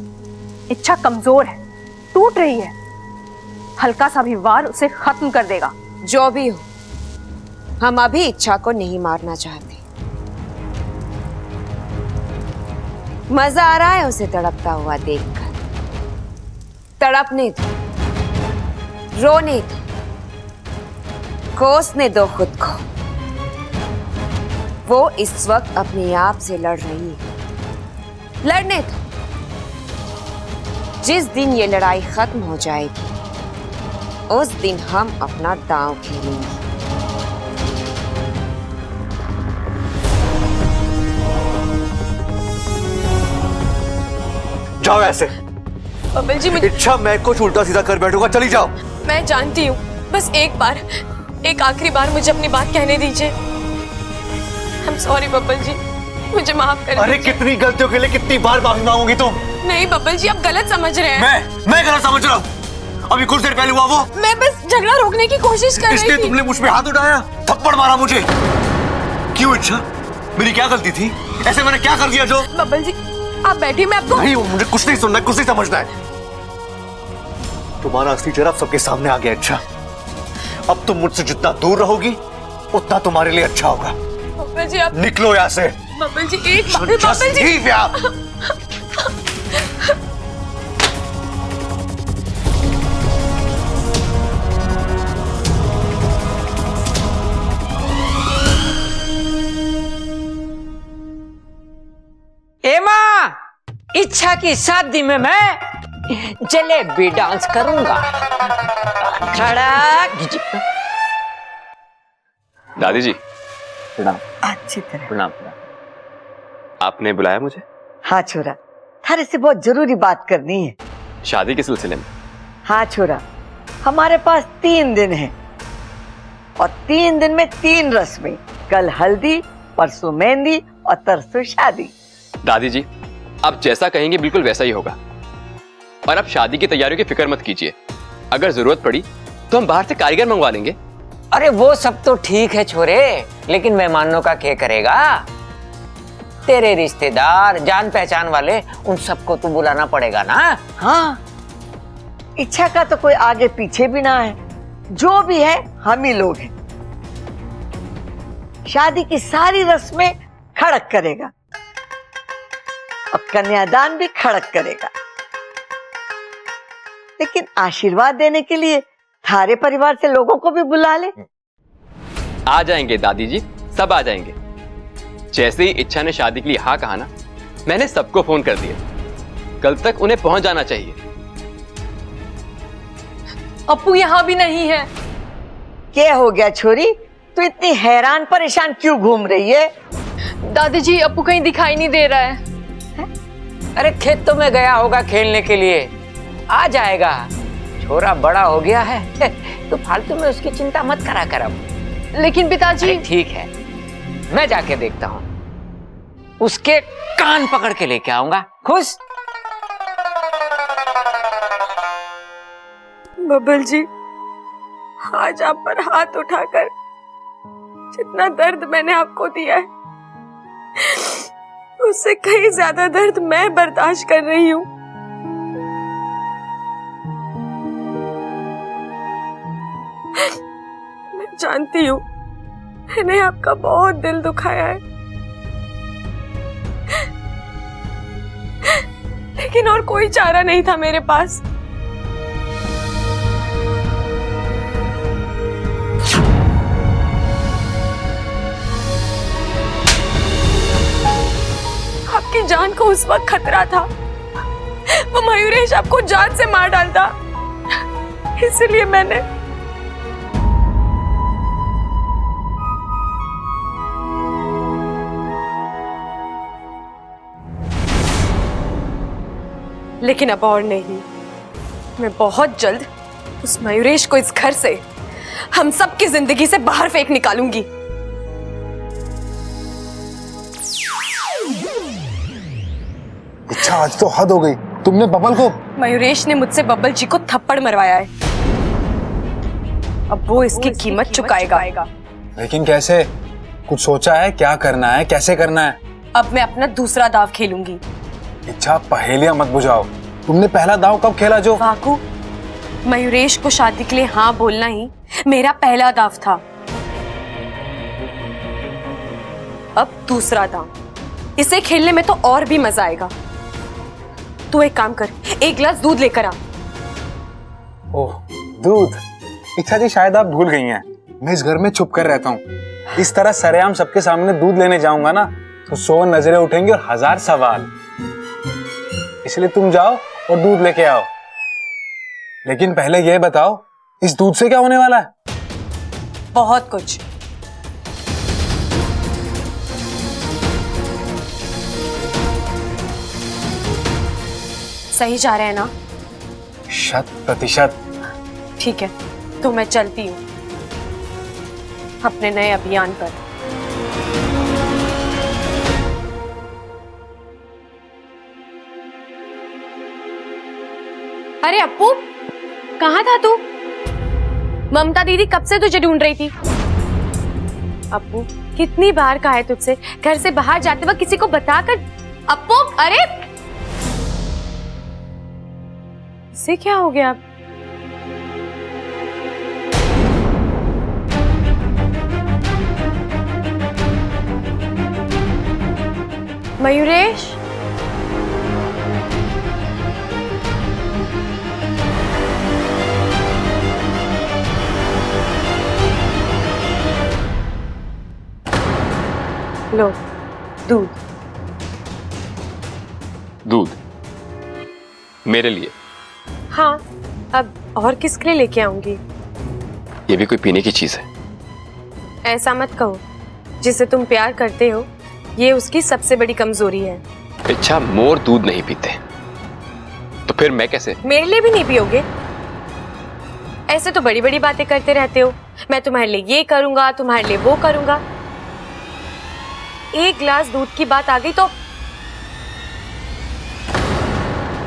O: इच्छा कमजोर है, टूट रही है। हल्का सा भी वार उसे खत्म कर देगा।
N: जो भी हो, हम अभी इच्छा को नहीं मारना चाहते। मजा आ रहा है उसे तड़पता हुआ देखकर। तड़पने दो, रोने दो, कोसने दो खुद को। वो इस वक्त अपने आप से लड़ रही है। लड़ने दो। जिस दिन ये लड़ाई खत्म हो जाएगी, उस दिन हम अपना दांव खेलेंगे।
J: जाओ ऐसे।
A: बब्बल जी, मुझे...
J: इच्छा, मैं कुछ उल्टा सीधा कर बैठूंगा, चली जाओ।
A: मैं जानती हूँ, बस एक बार, एक आखिरी बार मुझे अपनी बात कहने दीजिए। I'm sorry बब्बल जी, मुझे माफ कर
J: अरे कितनी गलतियों के लिए कितनी बार माफी मांगोगी तुम?
A: नहीं बब्बल जी, आप गलत समझ रहे हैं।
J: मैं गलत समझ रहा हूँ? अभी कुछ देर पहले हुआ वो।
A: मैं बस झगड़ा रोकने की कोशिश कर रही थी।
J: इसलिए तुमने मुझ पे हाथ उठाया, थप्पड़ मारा मुझे। क्यों इच्छा? मेरी क्या गलती थी? ऐसे मैंने क्या कर दिया जो?
A: बब्बल जी, आप बैठिए, मैं आपको...
J: नहीं, मुझे कुछ नहीं सुनना, कुछ नहीं समझना है। तुम्हारा असली चेहरा सबके सामने आ गया इच्छा। अब तुम मुझसे जितना दूर रहोगी, उतना तुम्हारे लिए अच्छा होगा।
A: बब्बल जी, आप...
J: निकलो यहाँ से।
A: बब्बल जी, एक बार... बब्बल जी,
H: इच्छा की शादी में मैं जलेबी डांस करूंगा।
I: दादी जी
G: प्रणाम। अच्छी तरह
I: प्रणाम। आपने बुलाया मुझे?
G: हाँ छोरा, थारे से बहुत जरूरी बात करनी है।
I: शादी के सिलसिले में?
G: हाँ छोरा, हमारे पास 3 दिन है और 3 दिन में 3 रस्में। कल हल्दी, परसों मेहंदी और तरसों शादी।
I: दादी जी आप जैसा कहेंगे बिल्कुल वैसा ही होगा। और आप शादी की तैयारियों की फिक्र मत कीजिए, अगर जरूरत पड़ी तो हम बाहर से कारीगर मंगवा लेंगे।
H: अरे वो सब तो ठीक है छोरे, लेकिन मेहमानों का क्या करेगा? तेरे रिश्तेदार, जान पहचान वाले, उन सबको तो बुलाना पड़ेगा ना।
G: हाँ, इच्छा का तो कोई आगे पीछे भी ना है, जो भी है हम ही लोग हैं। शादी की सारी रस्में खड़क करेगा और कन्यादान भी खड़क करेगा, लेकिन आशीर्वाद देने के लिए थारे परिवार से लोगों को भी बुला ले।
I: आ जाएंगे दादी जी, सब आ जाएंगे। जैसे ही इच्छा ने शादी के लिए हाँ कहा ना, मैंने सबको फोन कर दिया। कल तक उन्हें पहुंच जाना चाहिए।
A: अप्पू यहाँ भी नहीं है।
G: क्या हो गया छोरी, तू इतनी हैरान परेशान क्यों घूम रही है?
A: दादी जी अप्पू कहीं दिखाई नहीं दे रहा है।
H: अरे खेतों में गया होगा खेलने के लिए, आ जाएगा। छोरा बड़ा हो गया है, तो फालतू में उसकी चिंता मत करा कर। अब
A: लेकिन पिताजी।
H: ठीक है, मैं जाके देखता हूँ, उसके कान पकड़ के लेके आऊंगा। खुश?
A: बब्बल जी, आज आप पर हाथ उठाकर जितना दर्द मैंने आपको दिया है, उससे कहीं ज्यादा दर्द मैं बर्दाश्त कर रही हूँ। मैं जानती हूँ मैंने आपका बहुत दिल दुखाया है, लेकिन और कोई चारा नहीं था मेरे पास। आपकी जान को उस वक्त खतरा था, वो मयूरेश आपको जान से मार डालता, इसलिए मैंने लेकिन अब और नहीं। मैं बहुत जल्द उस मयूरेश को इस घर से, हम सबकी जिंदगी से बाहर फेंक निकालूंगी।
L: इच्छा आज तो हद हो गई, तुमने बबल को।
A: मयूरेश ने मुझसे बब्बल जी को थप्पड़ मरवाया है, अब वो इसकी कीमत चुकाएगा।
L: लेकिन कैसे? कुछ सोचा है? क्या करना है, कैसे करना है?
A: अब मैं अपना दूसरा दाव खेलूंगी।
L: इच्छा पहेलियां मत बुझाओ, तुमने पहला दाव कब खेला? जो
A: वाकू, मयूरेश को शादी के लिए हाँ बोलना ही मेरा पहला दाव था। अब दूसरा दाव, इसे खेलने में तो और भी मजा आएगा। तू एक काम कर, 1 गिलास दूध लेकर आ।
L: ओह, दूध? इच्छा जी शायद आप भूल गई हैं, मैं इस घर में छुप कर रहता हूँ। इस तरह सरेआम सबके सामने दूध लेने जाऊंगा ना तो 100 नजरें उठेंगी और 1000 सवाल। इसलिए तुम जाओ और दूध लेके आओ। लेकिन पहले यह बताओ, इस दूध से क्या होने वाला है?
A: बहुत कुछ। सही जा रहे हैं ना?
L: 100%।
A: ठीक है, तो मैं चलती हूँ अपने नए अभियान पर। अरे अप्पू, कहाँ था तू? ममता दीदी कब से तुझे ढूंढ रही थी। अप्पू, कितनी बार कहा है तुझसे घर से बाहर जाते वक्त किसी को बताकर। अप्पू, अरे इसे क्या हो गया? मयूरेश, लो दूध।
I: दूध? मेरे लिए?
A: हाँ, अब और किसके लिए लेके आऊंगी?
I: ये भी कोई पीने की चीज है?
A: ऐसा मत कहो, जिसे तुम प्यार करते हो ये उसकी सबसे बड़ी कमजोरी है।
I: इच्छा मोर दूध नहीं पीते, तो फिर मैं कैसे?
A: मेरे लिए भी नहीं पियोगे? ऐसे तो बड़ी बड़ी बातें करते रहते हो, मैं तुम्हारे लिए ये करूंगा, तुम्हारे लिए वो करूंगा। एक गिलास दूध की बात आ गई तो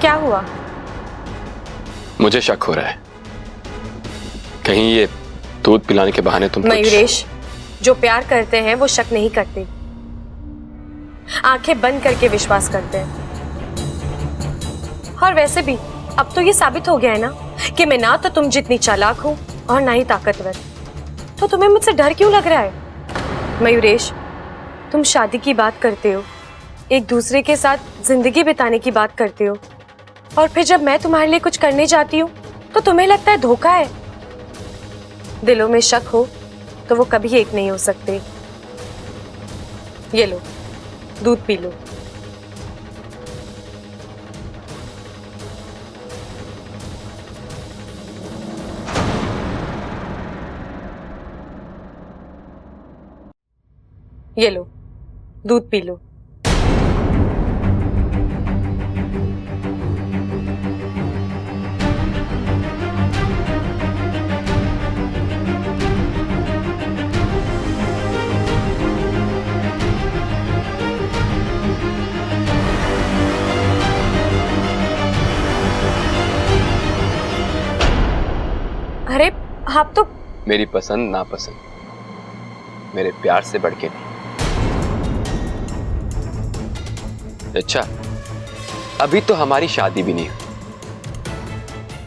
A: क्या हुआ?
I: मुझे शक हो रहा है, कहीं ये दूध पिलाने के बहाने तुम
A: मयूरेश, जो प्यार करते हैं वो शक नहीं करते, आंखें बंद करके विश्वास करते हैं। और वैसे भी अब तो ये साबित हो गया है ना कि मैं ना तो तुम जितनी चालाक हूं और ना ही ताकतवर। तो तुम्हें मुझसे डर क्यों लग रहा है? मयूरेश, तुम शादी की बात करते हो, एक दूसरे के साथ जिंदगी बिताने की बात करते हो, और फिर जब मैं तुम्हारे लिए कुछ करने जाती हूँ तो तुम्हें लगता है धोखा है। दिलों में शक हो तो वो कभी एक नहीं हो सकते। ये लो, दूध पी लो। ये लो, दूध पी लो। अरे आप तो
I: मेरी पसंद नापसंद मेरे प्यार से बढ़ के नहीं। अच्छा, अभी तो हमारी शादी भी नहीं हुई,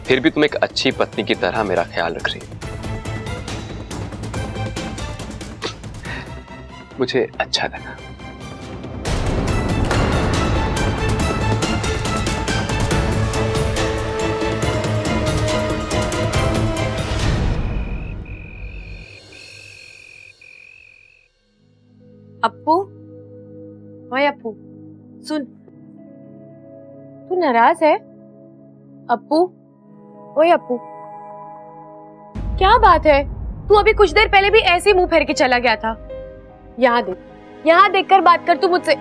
I: फिर भी तुम एक अच्छी पत्नी की तरह मेरा ख्याल रख रही हो। मुझे अच्छा लगा।
A: अप्पू, ओए अप्पू, सुन, तू नाराज है? अप्पू, ओए अप्पू, क्या बात है? तू अभी कुछ देर पहले भी ऐसे मुंह फेर के चला गया था। यहाँ देख, यहाँ देखकर बात कर तू मुझसे।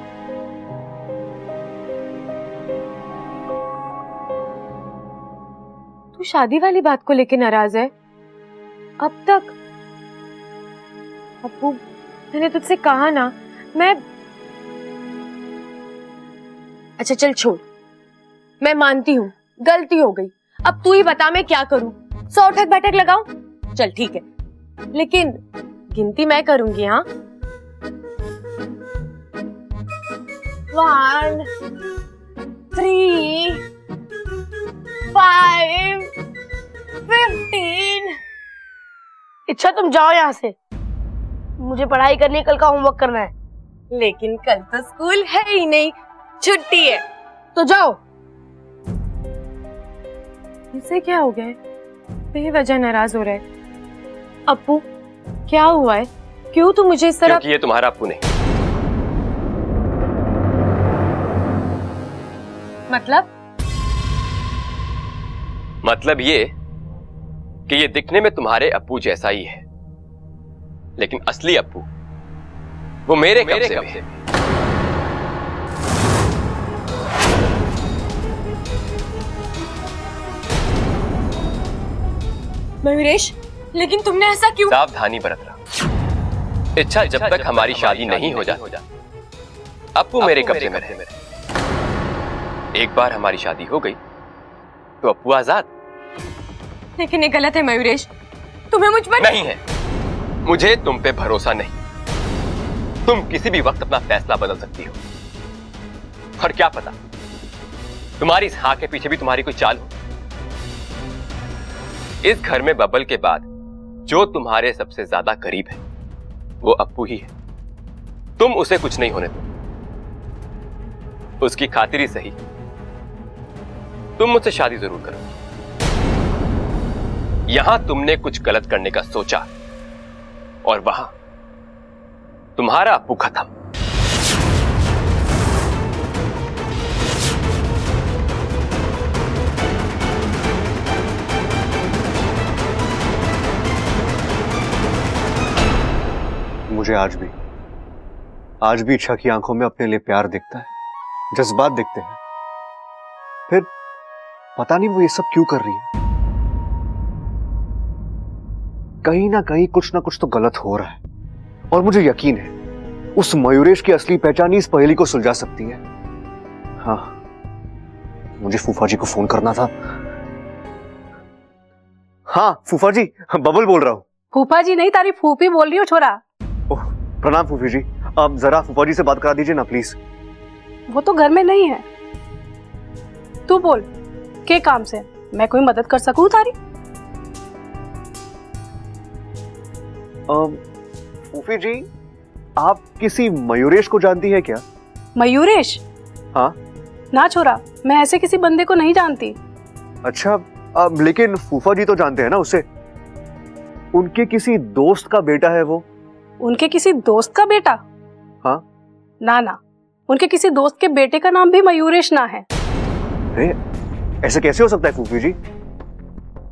A: तू शादी वाली बात को लेके नाराज है? अब तक अप्पू, मैंने तुझसे कहा ना, मैं अच्छा चल छोड़, मैं मानती हूँ गलती हो गई। अब तू ही बता मैं क्या करूं? 100 उठक बैठक लगाऊं? चल ठीक है, लेकिन गिनती मैं करूंगी। हाँ, 1 3 5 15।
K: इच्छा तुम जाओ यहाँ से, मुझे पढ़ाई करनी है, कल का होमवर्क करना है।
A: लेकिन कल तो स्कूल है ही नहीं, छुट्टी है।
K: तो जाओ।
A: इसे क्या हो गया है? बेवजह नाराज हो रहा है। अप्पू, क्या हुआ है? क्यों तू मुझे इस तरह?
I: क्योंकि ये तुम्हारा अप्पू नहीं। मतलब ये कि ये दिखने में तुम्हारे अप्पू जैसा ही है, लेकिन असली अप्पू वो मेरे कब्जे में है।
A: मयूरेश, लेकिन तुमने ऐसा क्यों?
I: सावधानी बरत रहा। इच्छा जब तक हमारी शादी नहीं हो जाती, अप्पू मेरे कब्जे में रहे। एक बार हमारी शादी हो गई तो अप्पू आजाद।
A: लेकिन ये गलत है मयूरेश, तुम्हें मुझ पर
I: नहीं है। मुझे तुम पे भरोसा नहीं। तुम किसी भी वक्त अपना फैसला बदल सकती हो, और क्या पता तुम्हारी इस हाँ के पीछे भी तुम्हारी कोई चाल हो। इस घर में बबल के बाद जो तुम्हारे सबसे ज्यादा करीब है वो अप्पू ही है। तुम उसे कुछ नहीं होने दो, उसकी खातिर ही सही तुम मुझसे शादी जरूर करो। यहां तुमने कुछ गलत करने का सोचा और वहां तुम्हारा अप्पू खत्म।
J: मुझे आज भी इच्छा की आंखों में अपने लिए प्यार दिखता है, जज्बात दिखते हैं। फिर पता नहीं वो ये सब क्यों कर रही है। कहीं ना कहीं कुछ ना कुछ तो गलत हो रहा है, और मुझे यकीन है उस मयूरेश की असली पहचान ही इस पहेली को सुलझा सकती है। हाँ, मुझे फूफा जी को फोन करना था। हाँ फूफा जी, बबल बोल रहा हूँ।
K: फूफा जी नहीं, तारी फूफी बोल रही हो छोरा।
J: ओह, प्रणाम फूफी जी। अब जरा फूफा जी से बात करा दीजिए ना प्लीज।
K: वो तो घर में नहीं है। तू बोल, के काम से मैं कोई मदद कर सकूं तारी?
J: फूफी जी, आप किसी मयूरेश को जानती है क्या?
K: मयूरेश?
J: हाँ।
K: ना छोरा, मैं ऐसे किसी बंदे को नहीं जानती।
J: अच्छा, लेकिन फूफा जी तो जानते हैं ना उसे। उनके किसी दोस्त का बेटा है वो।
K: उनके किसी दोस्त का बेटा?
J: हाँ।
K: ना ना, उनके किसी दोस्त के बेटे का नाम भी मयूरेश ना है।
J: अरे ऐसे कैसे हो सकता है फूफी जी?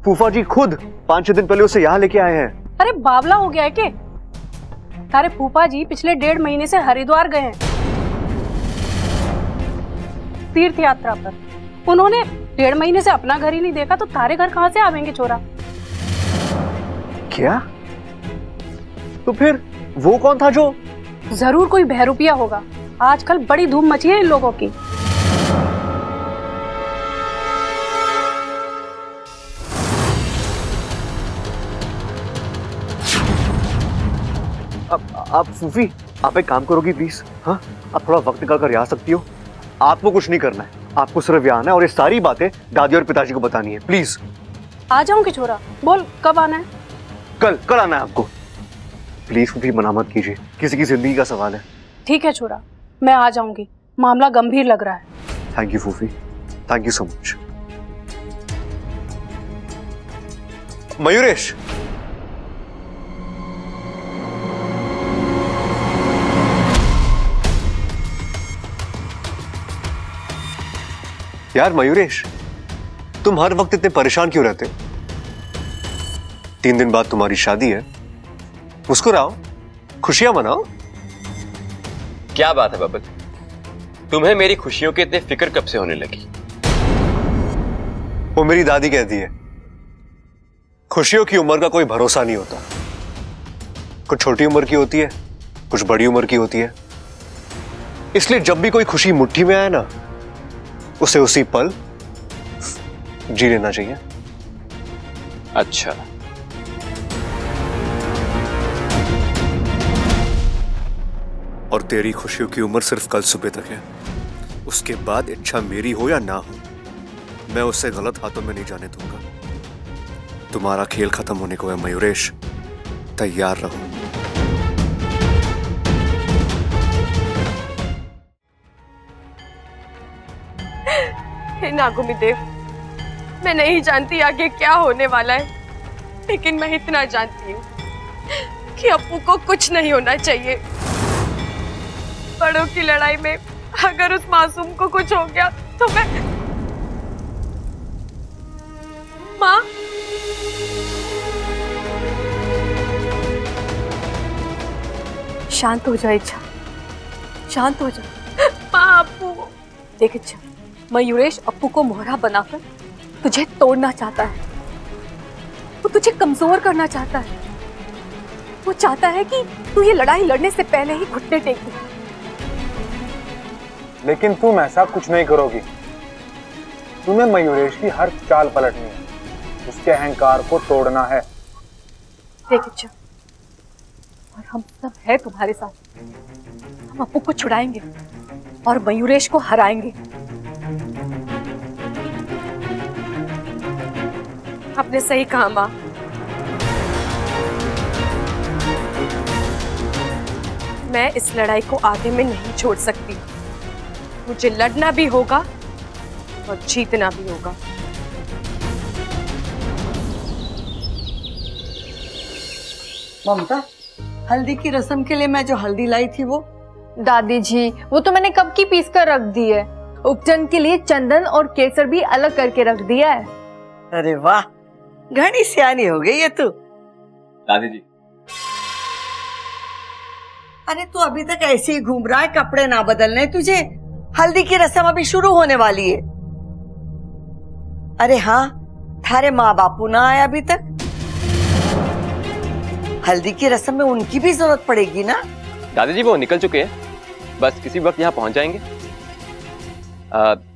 J: फूफा जी खुद 5-6 दिन पहले उसे यहाँ लेके आए हैं।
K: अरे बावला हो गया है के? तारे फूफा जी पिछले 1.5 महीने से हरिद्वार गए हैं तीर्थ यात्रा पर। उन्होंने 1.5 महीने से अपना घर ही नहीं देखा, तो तारे घर कहां से आवेंगे छोरा?
J: क्या? तो फिर वो कौन था जो?
K: जरूर कोई बहरूपिया होगा। आजकल बड़ी धूम मची है इन लोगों की।
J: आप फूफी, आप एक काम करोगी प्लीज? हाँ, आप थोड़ा वक्त निकाल कर यहाँ आ सकती हो? आपको कुछ नहीं करना है, आपको सिर्फ यहाँ आना है और ये सारी बातें दादी और पिताजी को बतानी है। प्लीज
K: आ जाऊंगी छोरा, बोल कब आना है?
J: कल आना है आपको। प्लीज फूफी, मना मत कीजिए, किसी की जिंदगी का सवाल है।
K: ठीक है छोरा, मैं आ जाऊंगी। मामला गंभीर लग रहा है।
J: थैंक यू फूफी, thank you so much. Mayuresh, यार मयूरेश, तुम हर वक्त इतने परेशान क्यों रहते? 3 दिन बाद तुम्हारी शादी है, मुस्कुराओ, खुशियां मनाओ।
I: क्या बात है बबल, तुम्हें मेरी खुशियों की इतनी फिक्र कब से होने लगी?
J: वो मेरी दादी कहती है, खुशियों की उम्र का कोई भरोसा नहीं होता। कुछ छोटी उम्र की होती है, कुछ बड़ी उम्र की होती है। इसलिए जब भी कोई खुशी मुट्ठी में आए ना, उसे उसी पल जी लेना चाहिए।
I: अच्छा,
J: और तेरी खुशियों की उम्र सिर्फ कल सुबह तक है। उसके बाद इच्छा मेरी हो या ना हो, मैं उसे गलत हाथों में नहीं जाने दूंगा। तुम्हारा खेल खत्म होने को है मयूरेश, तैयार रहो।
A: हे नागुमी देव, मैं नहीं जानती आगे क्या होने वाला है, लेकिन मैं इतना जानती हूँ कि अप्पू को कुछ नहीं होना चाहिए। बड़ों की लड़ाई में अगर उस मासूम को कुछ हो गया तो मैं... माँ,
M: शांत हो जा इच्छा, शांत हो जा।
A: माँ, अप्पू।
M: देख इच्छा, मयूरेश अप्पू को मोहरा बनाकर तुझे तोड़ना चाहता है। वो तुझे कमजोर करना चाहता है। वो चाहता है कि तू ये लड़ाई लड़ने से पहले ही घुटने टेक दे।
L: लेकिन तुम ऐसा कुछ नहीं करोगी। तुम्हें मयूरेश की हर चाल पलटनी है, उसके अहंकार को तोड़ना है।
M: देख इच्छा, और हम सब है तुम्हारे साथ। हम अप्पू को छुड़ाएंगे और मयूरेश को हराएंगे।
A: आपने सही कहा माँ। मैं इस लड़ाई को आगे में नहीं छोड़ सकती। मुझे लड़ना भी होगा और जीतना भी होगा।
G: ममता, हल्दी की रस्म के लिए मैं जो हल्दी लाई थी वो?
D: दादी जी, वो तो मैंने कब की पीस कर रख दी है। उपचन के लिए चंदन और केसर भी अलग करके रख दिया है।
G: अरे वाह, घनी सियानी हो गई है तू।
I: दादी जी,
G: अरे तू अभी तक ऐसे ही घूम रहा है, कपड़े ना बदलने तुझे। हल्दी की रस्म अभी शुरू होने वाली है। अरे हाँ, थारे माँ बापू ना आए अभी तक। हल्दी की रस्म में उनकी भी जरूरत पड़ेगी ना।
I: दादी जी वो निकल चुके हैं, बस किसी वक्त यहाँ पहुंच जाएंगे।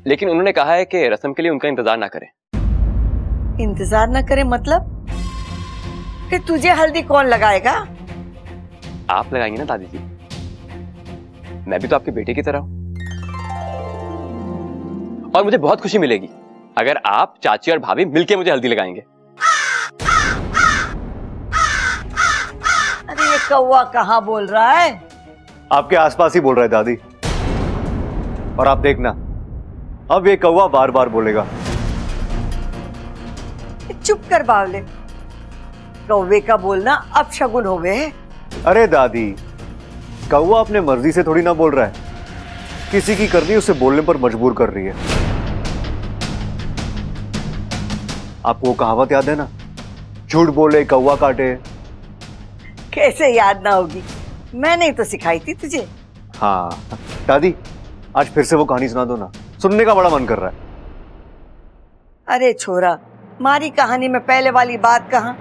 I: लेकिन उन्होंने कहा है कि रस्म के लिए उनका इंतजार ना करें।
G: इंतजार ना करे मतलब? फिर तुझे हल्दी कौन लगाएगा?
I: आप लगाएंगे ना दादी जी, मैं भी तो आपके बेटे की तरह हूं। और मुझे बहुत खुशी मिलेगी अगर आप, चाची और भाभी मिलके मुझे हल्दी लगाएंगे।
G: अरे ये कौवा कहाँ बोल रहा है?
J: आपके आसपास ही बोल रहा है दादी। और आप देखना, अब ये कौवा बार बार बोलेगा।
G: चुप कर बावले, कौवे का बोलना अब शगुन होवे है।
J: अरे दादी, कौवा अपने मर्जी से थोड़ी ना बोल रहा है, किसी की करनी उसे बोलने पर मजबूर कर रही है। आपको वो कहावत याद है ना, झूठ बोले कौवा काटे।
G: कैसे याद ना होगी, मैंने ही तो सिखाई थी तुझे।
J: हाँ दादी, आज फिर से वो कहानी सुना दो ना, सुनने का बड़ा मन कर रहा है।
G: अरे छोरा, मारी कहानी में पहले वाली बात कहाँ?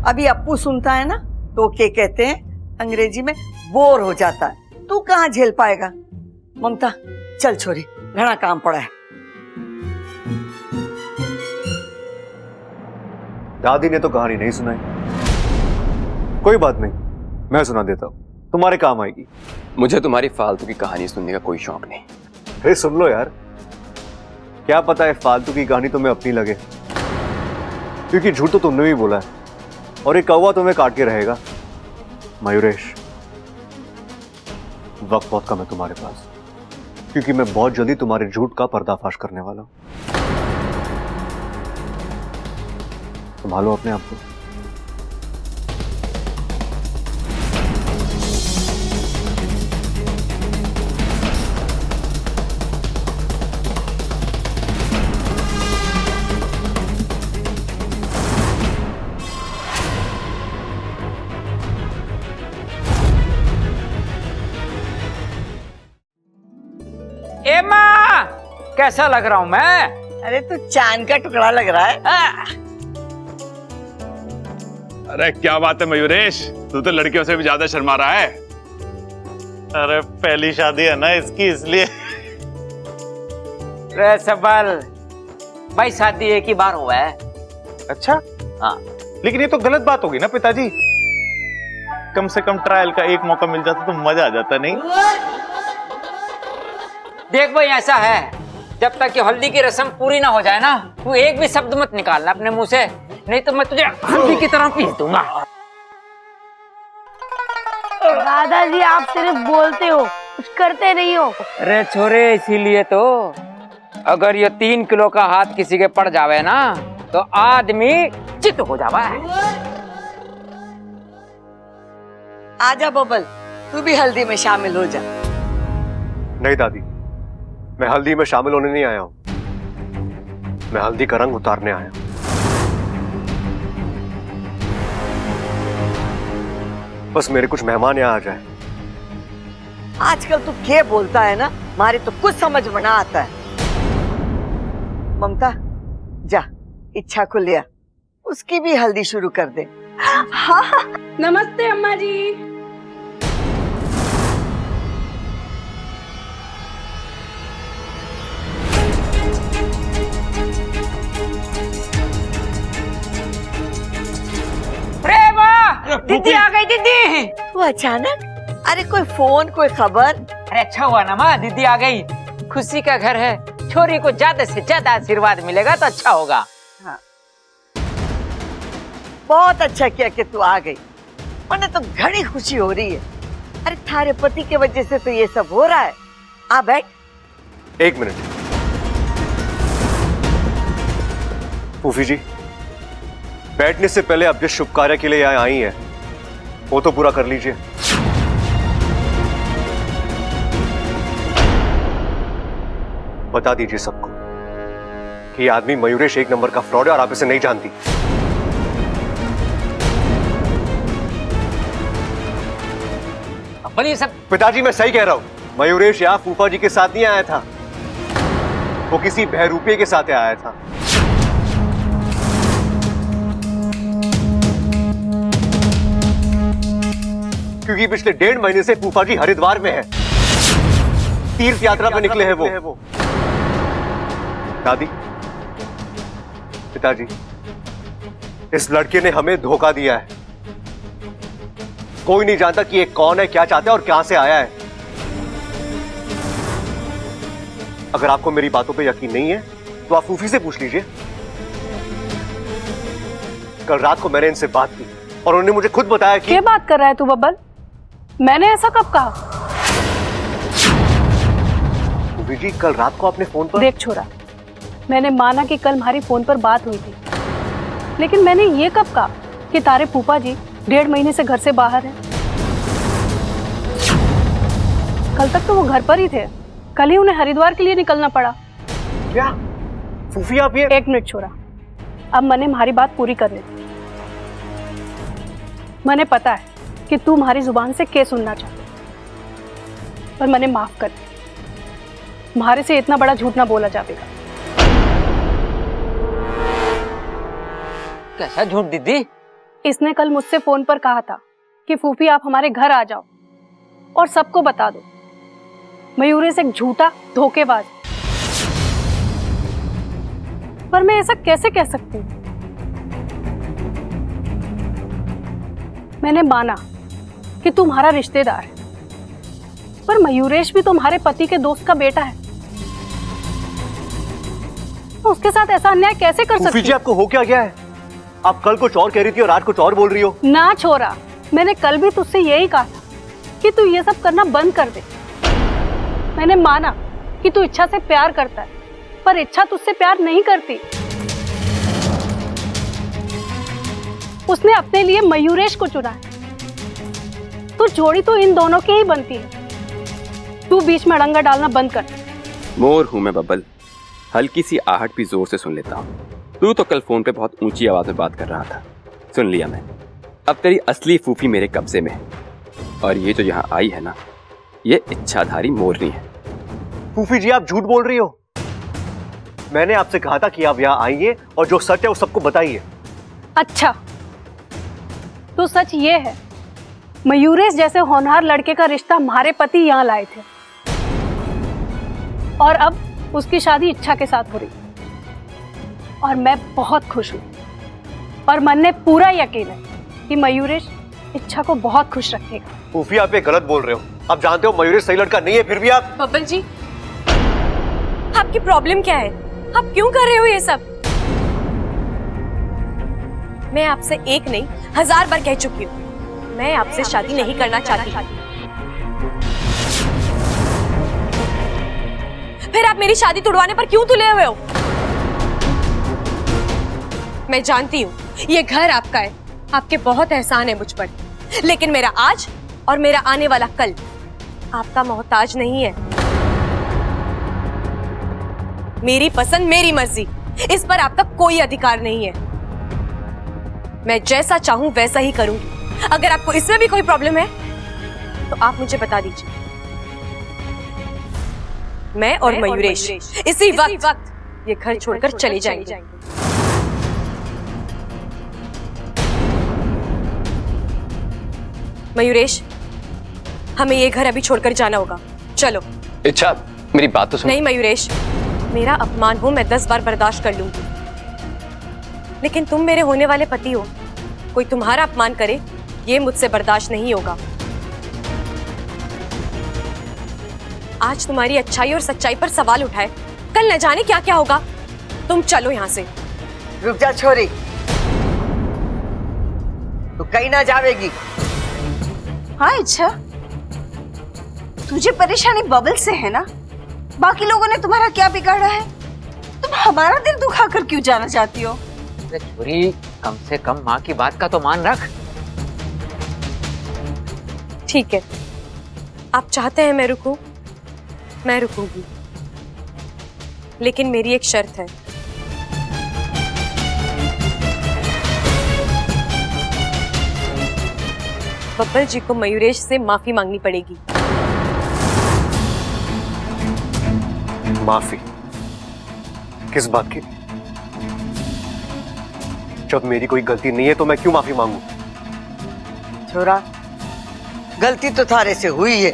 G: अभी अप्पू सुनता है ना तो क्या कहते हैं अंग्रेजी में, बोर हो जाता है। तू कहाँ झेल पाएगा? ममता चल छोरी, घना काम पड़ा है।
J: दादी ने तो कहानी नहीं सुनाई। कोई बात नहीं, मैं सुना देता हूँ, तुम्हारे काम आएगी।
I: मुझे तुम्हारी फालतू की कहानी सुनने का कोई शौक नहीं।
J: अरे सुन लो यार, क्या पता है फालतू की कहानी तुम्हें अपनी लगे, क्योंकि झूठ तो तुमने भी बोला है और एक कौवा तुम्हें काट के रहेगा। मयूरेश, वक्त बहुत कम है तुम्हारे पास, क्योंकि मैं बहुत जल्दी तुम्हारे झूठ का पर्दाफाश करने वाला हूं। संभालो अपने आप को।
H: ए माँ, कैसा लग रहा हूं मैं?
G: अरे तू चांद का टुकड़ा लग रहा है।
F: अरे क्या बात है मयूरेश, तू तो लड़कियों से भी ज्यादा शर्मा रहा है। अरे पहली शादी है ना इसकी, इसलिए।
H: रे सबल, भाई शादी एक ही बार हुआ है।
F: अच्छा?
H: हाँ।
F: लेकिन ये तो गलत बात होगी ना पिताजी। कम से कम ट्रायल का एक मौका मिल जाता तो मजा आ जाता, नहीं?
H: देख भाई, ऐसा है, जब तक ये हल्दी की रस्म पूरी ना हो जाए ना, तू एक भी शब्द मत निकालना अपने मुंह से, नहीं तो मैं तुझे हल्दी की तरह पीस दूंगा।
K: दादाजी आप सिर्फ बोलते हो, कुछ करते नहीं हो।
H: अरे छोरे, इसीलिए तो अगर ये 3 किलो का हाथ किसी के पड़ जावे ना तो आदमी चित हो जावा है।
G: आजा बबल, तू भी हल्दी में शामिल हो जा।
J: नहीं दादी, मैं हल्दी में शामिल होने नहीं आया हूं, मैं हल्दी का रंग उतारने आया हूं। बस मेरे कुछ मेहमान यहाँ आ जाए।
G: आजकल तू क्या बोलता है ना, मारे तो कुछ समझ में ना आता है। ममता जा, इच्छा को लिया, उसकी भी हल्दी शुरू कर दे।
K: हाँ, नमस्ते अम्मा जी।
H: दीदी आ गई। दीदी
G: वो अचानक? अरे कोई फोन, कोई खबर?
H: अरे अच्छा हुआ ना माँ, दीदी आ गई। खुशी का घर है, छोरी को ज्यादा से ज्यादा आशीर्वाद मिलेगा तो अच्छा होगा।
G: हाँ। बहुत अच्छा किया कि तू आ गई, उन्हें तो घनी खुशी हो रही है। अरे थारे पति के वजह से तो ये सब हो रहा है। आ बैठ।
J: 1 मिनट। फूफी जी, बैठने से पहले आप जिस शुभ कार्य के लिए यहाँ आई हैं, वो तो पूरा कर लीजिए। बता दीजिए सबको कि ये आदमी मयूरेश 1 नंबर का फ्रॉड है और आप इसे नहीं जानती।
H: बब्बर ये सब।
J: पिताजी मैं सही कह रहा हूँ, मयूरेश यहाँ फूफा जी के साथ नहीं आया था, वो किसी बहरूपिये के साथ आया था। क्योंकि पिछले 1.5 महीने से फूफा जी हरिद्वार में है, तीर्थ यात्रा पे निकले हैं वो। दादी, पिताजी, इस लड़के ने हमें धोखा दिया है। कोई नहीं जानता कि ये कौन है, क्या चाहता है और कहां से आया है। अगर आपको मेरी बातों पे यकीन नहीं है तो आप फूफी से पूछ लीजिए। कल रात को मैंने इनसे बात की और उन्होंने मुझे खुद बताया कि
K: क्या बात कर रहा है तू बब्बल? मैंने ऐसा कब कहा?
J: फूफी जी, कल रात को आपने फोन पर।
K: देख छोरा, मैंने माना कि कल हमारी फोन पर बात हुई थी, लेकिन मैंने ये कब कहा कि तारे फूफा जी 1.5 महीने से घर से बाहर हैं। कल तक तो वो घर पर ही थे, कल ही उन्हें हरिद्वार के लिए निकलना पड़ा।
J: क्या फूफी आप ये?
K: 1 मिनट छोरा, अब मैंने हमारी बात पूरी कर ली। मैंने पता है कि तू हमारी जुबान से क्या सुनना चाहती, पर मैंने माफ कर दी। तुम्हारे से इतना बड़ा झूठ ना बोला जाएगा।
H: कैसा झूठ दीदी?
K: इसने कल मुझसे फोन पर कहा था कि फूफी आप हमारे घर आ जाओ और सबको बता दो मयूरेश एक झूठा धोखेबाज। पर मैं ऐसा कैसे कह सकती हूँ? मैंने माना कि तुम्हारा रिश्तेदार है, पर मयूरेश भी तुम्हारे पति के दोस्त का बेटा है। उसके साथ ऐसा अन्याय कैसे कर सकती?
J: फूफी जी, आपको हो क्या गया है? आप कल कुछ और कह रही थी और आज कुछ और बोल रही हो।
K: ना छोरा, मैंने कल भी तुझसे यही कहा था कि तू ये सब करना बंद कर दे। मैंने माना कि तू इच्छा से प्यार करता है, पर इच्छा तुझसे प्यार नहीं करती। उसने अपने लिए मयूरेश को चुना है। तो जोड़ी तो इन दोनों की ही बनती है। तू बीच में अड़ंगा डालना बंद कर।
I: मोर हूं मैं बब्बल, हल्की सी आहट भी जोर से सुन लेता हूँ। तू तो कल फोन पे बहुत ऊंची आवाज में बात कर रहा था, सुन लिया मैं। अब तेरी असली फूफी मेरे कब्जे में है, और ये जो यहाँ आई है ना, ये इच्छाधारी मोरनी है।
J: फूफी जी, आप झूठ बोल रही हो। मैंने आपसे कहा था कि आप यहाँ आइए और जो सच है वो सबको बताइए।
K: अच्छा, तो सच ये है मयूरेश जैसे होनहार लड़के का रिश्ता हमारे पति यहाँ लाए थे, और अब उसकी शादी इच्छा के साथ हो रही, और मैं बहुत खुश हूँ। और मन में पूरा यकीन है कि मयूरेश इच्छा को बहुत खुश रखेगा।
J: फूफी, आप ये गलत बोल रहे हो। आप जानते हो मयूरेश सही लड़का नहीं है, फिर भी आप।
A: बब्बल जी, आपकी प्रॉब्लम क्या है? आप क्यों कर रहे हो ये सब? मैं आपसे एक नहीं 1000 बार कह चुकी हूँ, मैं आपसे शादी नहीं करना चाहती। फिर आप मेरी शादी तुड़वाने पर क्यों तुले हुए हो? मैं जानती हूँ ये घर आपका है, आपके बहुत एहसान है मुझ पर, लेकिन मेरा आज और मेरा आने वाला कल आपका मोहताज नहीं है। मेरी पसंद, मेरी मर्जी, इस पर आपका कोई अधिकार नहीं है। मैं जैसा चाहूं वैसा ही करूंगी। अगर आपको इसमें भी कोई प्रॉब्लम है तो आप मुझे बता दीजिए। मैं और मयूरेश इसी वक्त ये घर छोड़कर चले जाएंगे। मयूरेश, हमें ये घर अभी छोड़कर जाना होगा, चलो।
I: इच्छा, मेरी बात तो सुन।
A: नहीं मयूरेश, मेरा अपमान हो मैं 10 बार बर्दाश्त कर लूंगी, लेकिन तुम मेरे होने वाले पति हो, कोई तुम्हारा अपमान करे ये मुझसे बर्दाश्त नहीं होगा। आज तुम्हारी अच्छाई और सच्चाई पर सवाल उठाए, कल न जाने क्या क्या होगा। तुम चलो यहाँ से।
G: रुक जा छोरी, तू कहीं ना जावेगी।
E: हाँ इच्छा, तुझे परेशानी बबल से है ना? बाकी लोगों ने तुम्हारा क्या बिगाड़ा है? तुम हमारा दिल दुखा कर क्यों जाना चाहती हो?
H: अरे छोरी, कम से कम माँ की बात का तो मान रख।
A: ठीक है, आप चाहते हैं मैं रुकूं, मैं रुकूंगी, लेकिन मेरी एक शर्त है। बब्बर जी को मयूरेश से माफी मांगनी पड़ेगी।
J: माफी? किस बात की? जब मेरी कोई गलती नहीं है तो मैं क्यों माफी मांगू?
G: छोरा, गलती तो थारे से हुई है।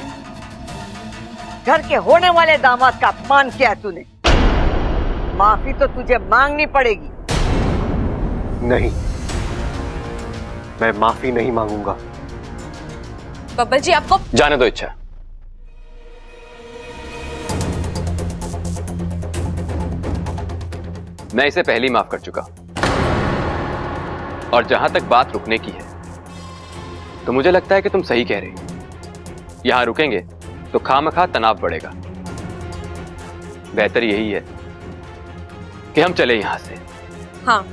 G: घर के होने वाले दामाद का अपमान किया है तूने। माफी तो तुझे मांगनी पड़ेगी।
J: नहीं, मैं माफी नहीं मांगूंगा।
A: बब्बर जी आपको
I: जाने दो इच्छा। मैं इसे पहले ही माफ कर चुका और जहां तक बात रुकने की है तो मुझे लगता है कि तुम सही कह रहे हो। यहां रुकेंगे तो खामखा तनाव बढ़ेगा। बेहतर यही है कि हम चले यहां से।
A: हाँ,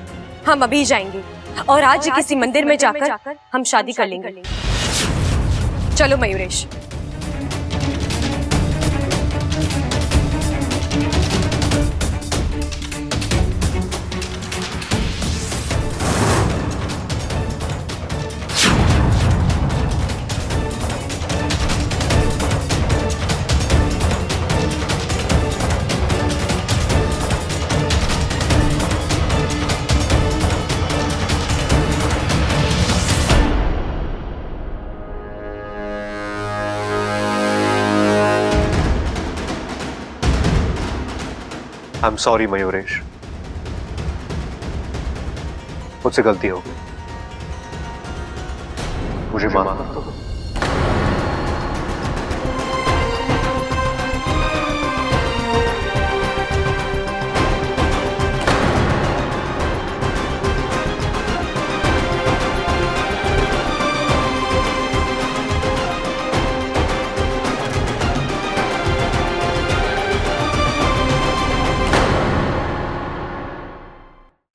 A: हम अभी जाएंगे और आज ही किसी मंदिर में जाकर हम शादी कर लेंगे। चलो मयूरेश।
J: I'm sorry मयूरेश, मुझसे गलती हो गई, मुझे माफ कर दो।